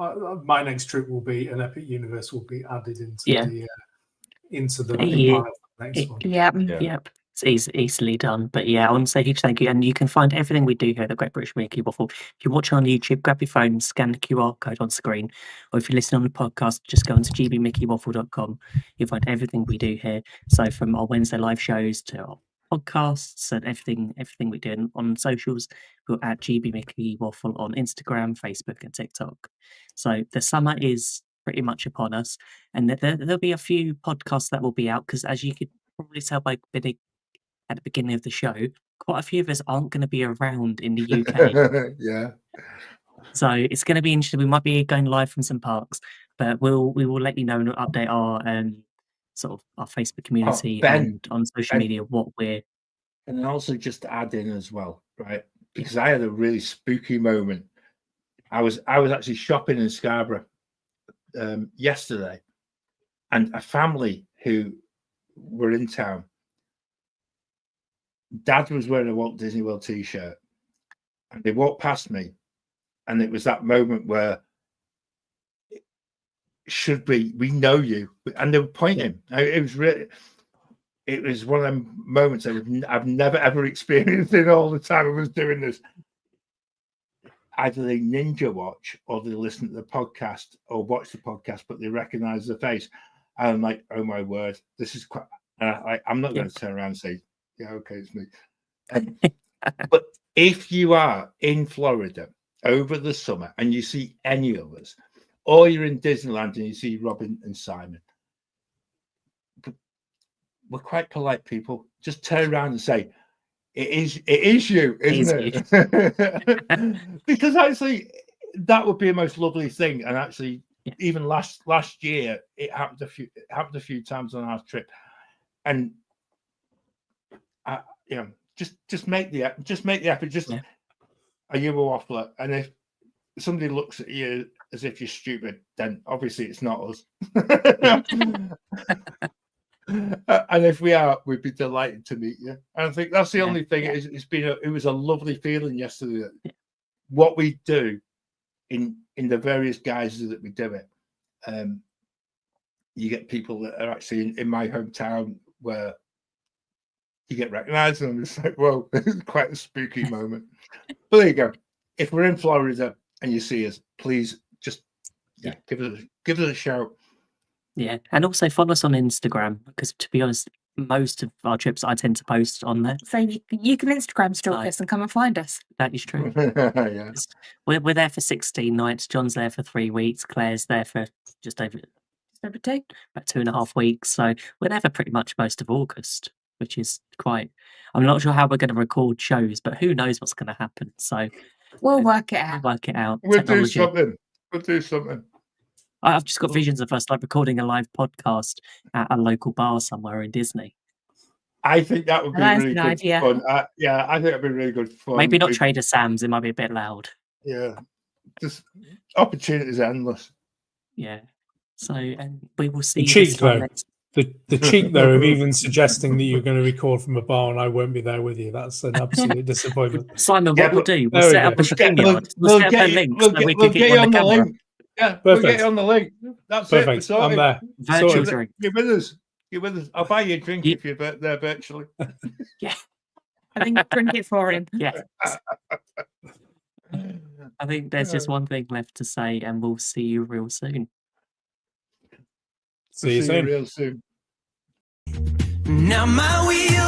my next trip will be an Epic Universe will be added into the next one. Yep. It's easily done. But yeah, I want to say a huge thank you. And you can find everything we do here at the Great British Mickey Waffle. If you're watching on YouTube, grab your phone, scan the QR code on screen. Or if you're listening on the podcast, just go onto gbmickeywaffle.com. You'll find everything we do here. So from our Wednesday live shows to our podcasts and everything we do on socials, we're at GB Mickey Waffle on Instagram, Facebook, and TikTok. So the summer is pretty much upon us, and there'll be a few podcasts that will be out because, as you could probably tell by bidding at the beginning of the show, quite a few of us aren't going to be around in the UK. Yeah. So it's going to be interesting. We might be going live from some parks, but we will let you know and update our sort of our Facebook community and on social media what we're. And also just add in as well, right? Because I had a really spooky moment. I was actually shopping in Scarborough yesterday, and a family who were in town. Dad was wearing a Walt Disney World t-shirt, and they walked past me, and it was that moment where we know you, and they were pointing. It was one of them moments I've never ever experienced in all the time I was doing this. Either they ninja watch or they listen to the podcast or watch the podcast, but they recognize the face. And I'm like, oh my word, this is quite. And I'm not going to turn around and say, yeah, okay, it's me. But if you are in Florida over the summer and you see any of us, or you're in Disneyland and you see Robin and Simon, we're quite polite people. Just turn around and say, it is you, isn't it? Because actually, that would be a most lovely thing. And actually, even last year, it happened a few times on our trip. And just make the effort. Are you a waffler? And if somebody looks at you as if you're stupid, then obviously it's not us. And if we are, we'd be delighted to meet you. And I think that's the only thing. It was a lovely feeling yesterday. What we do in the various guises that we do it, you get people that are actually in my hometown where you get recognized, and I'm just like, whoa, this is quite a spooky moment. But there you go. If we're in Florida and you see us, please just give us a shout. Yeah, and also follow us on Instagram, because to be honest, most of our trips I tend to post on there. So you can Instagram stalk us and come and find us. That is true. Yeah. We're there for 16 nights. John's there for 3 weeks. Claire's there for just over 2, about 2.5 weeks. So we're there for pretty much most of August. which is quite. I'm not sure how we're going to record shows, but who knows what's going to happen. So we'll work it out. We'll work it out. We'll do something. We'll do something. I've just got visions of us like recording a live podcast at a local bar somewhere in Disney. I think that would be really good fun. Yeah, I think that'd be really good fun. Maybe not Trader Sam's. It might be a bit loud. Yeah, just opportunities endless. Yeah. So, and we will see. The cheek though, the cheek though of even suggesting that you're going to record from a bar and I won't be there with you. That's an absolute disappointment. Simon, what we'll do? We'll set up a StreamYard. We'll set up a link so we can get you on the camera. Yeah, we'll get you on the link. That's perfect. I'm there. Virtual drink. You're with us. You're with us. I'll buy you a drink if you're there virtually. Yeah. I think drink it for him. Yeah. I think there's just one thing left to say, and we'll see you real soon. See you soon. Real soon. Now my wheels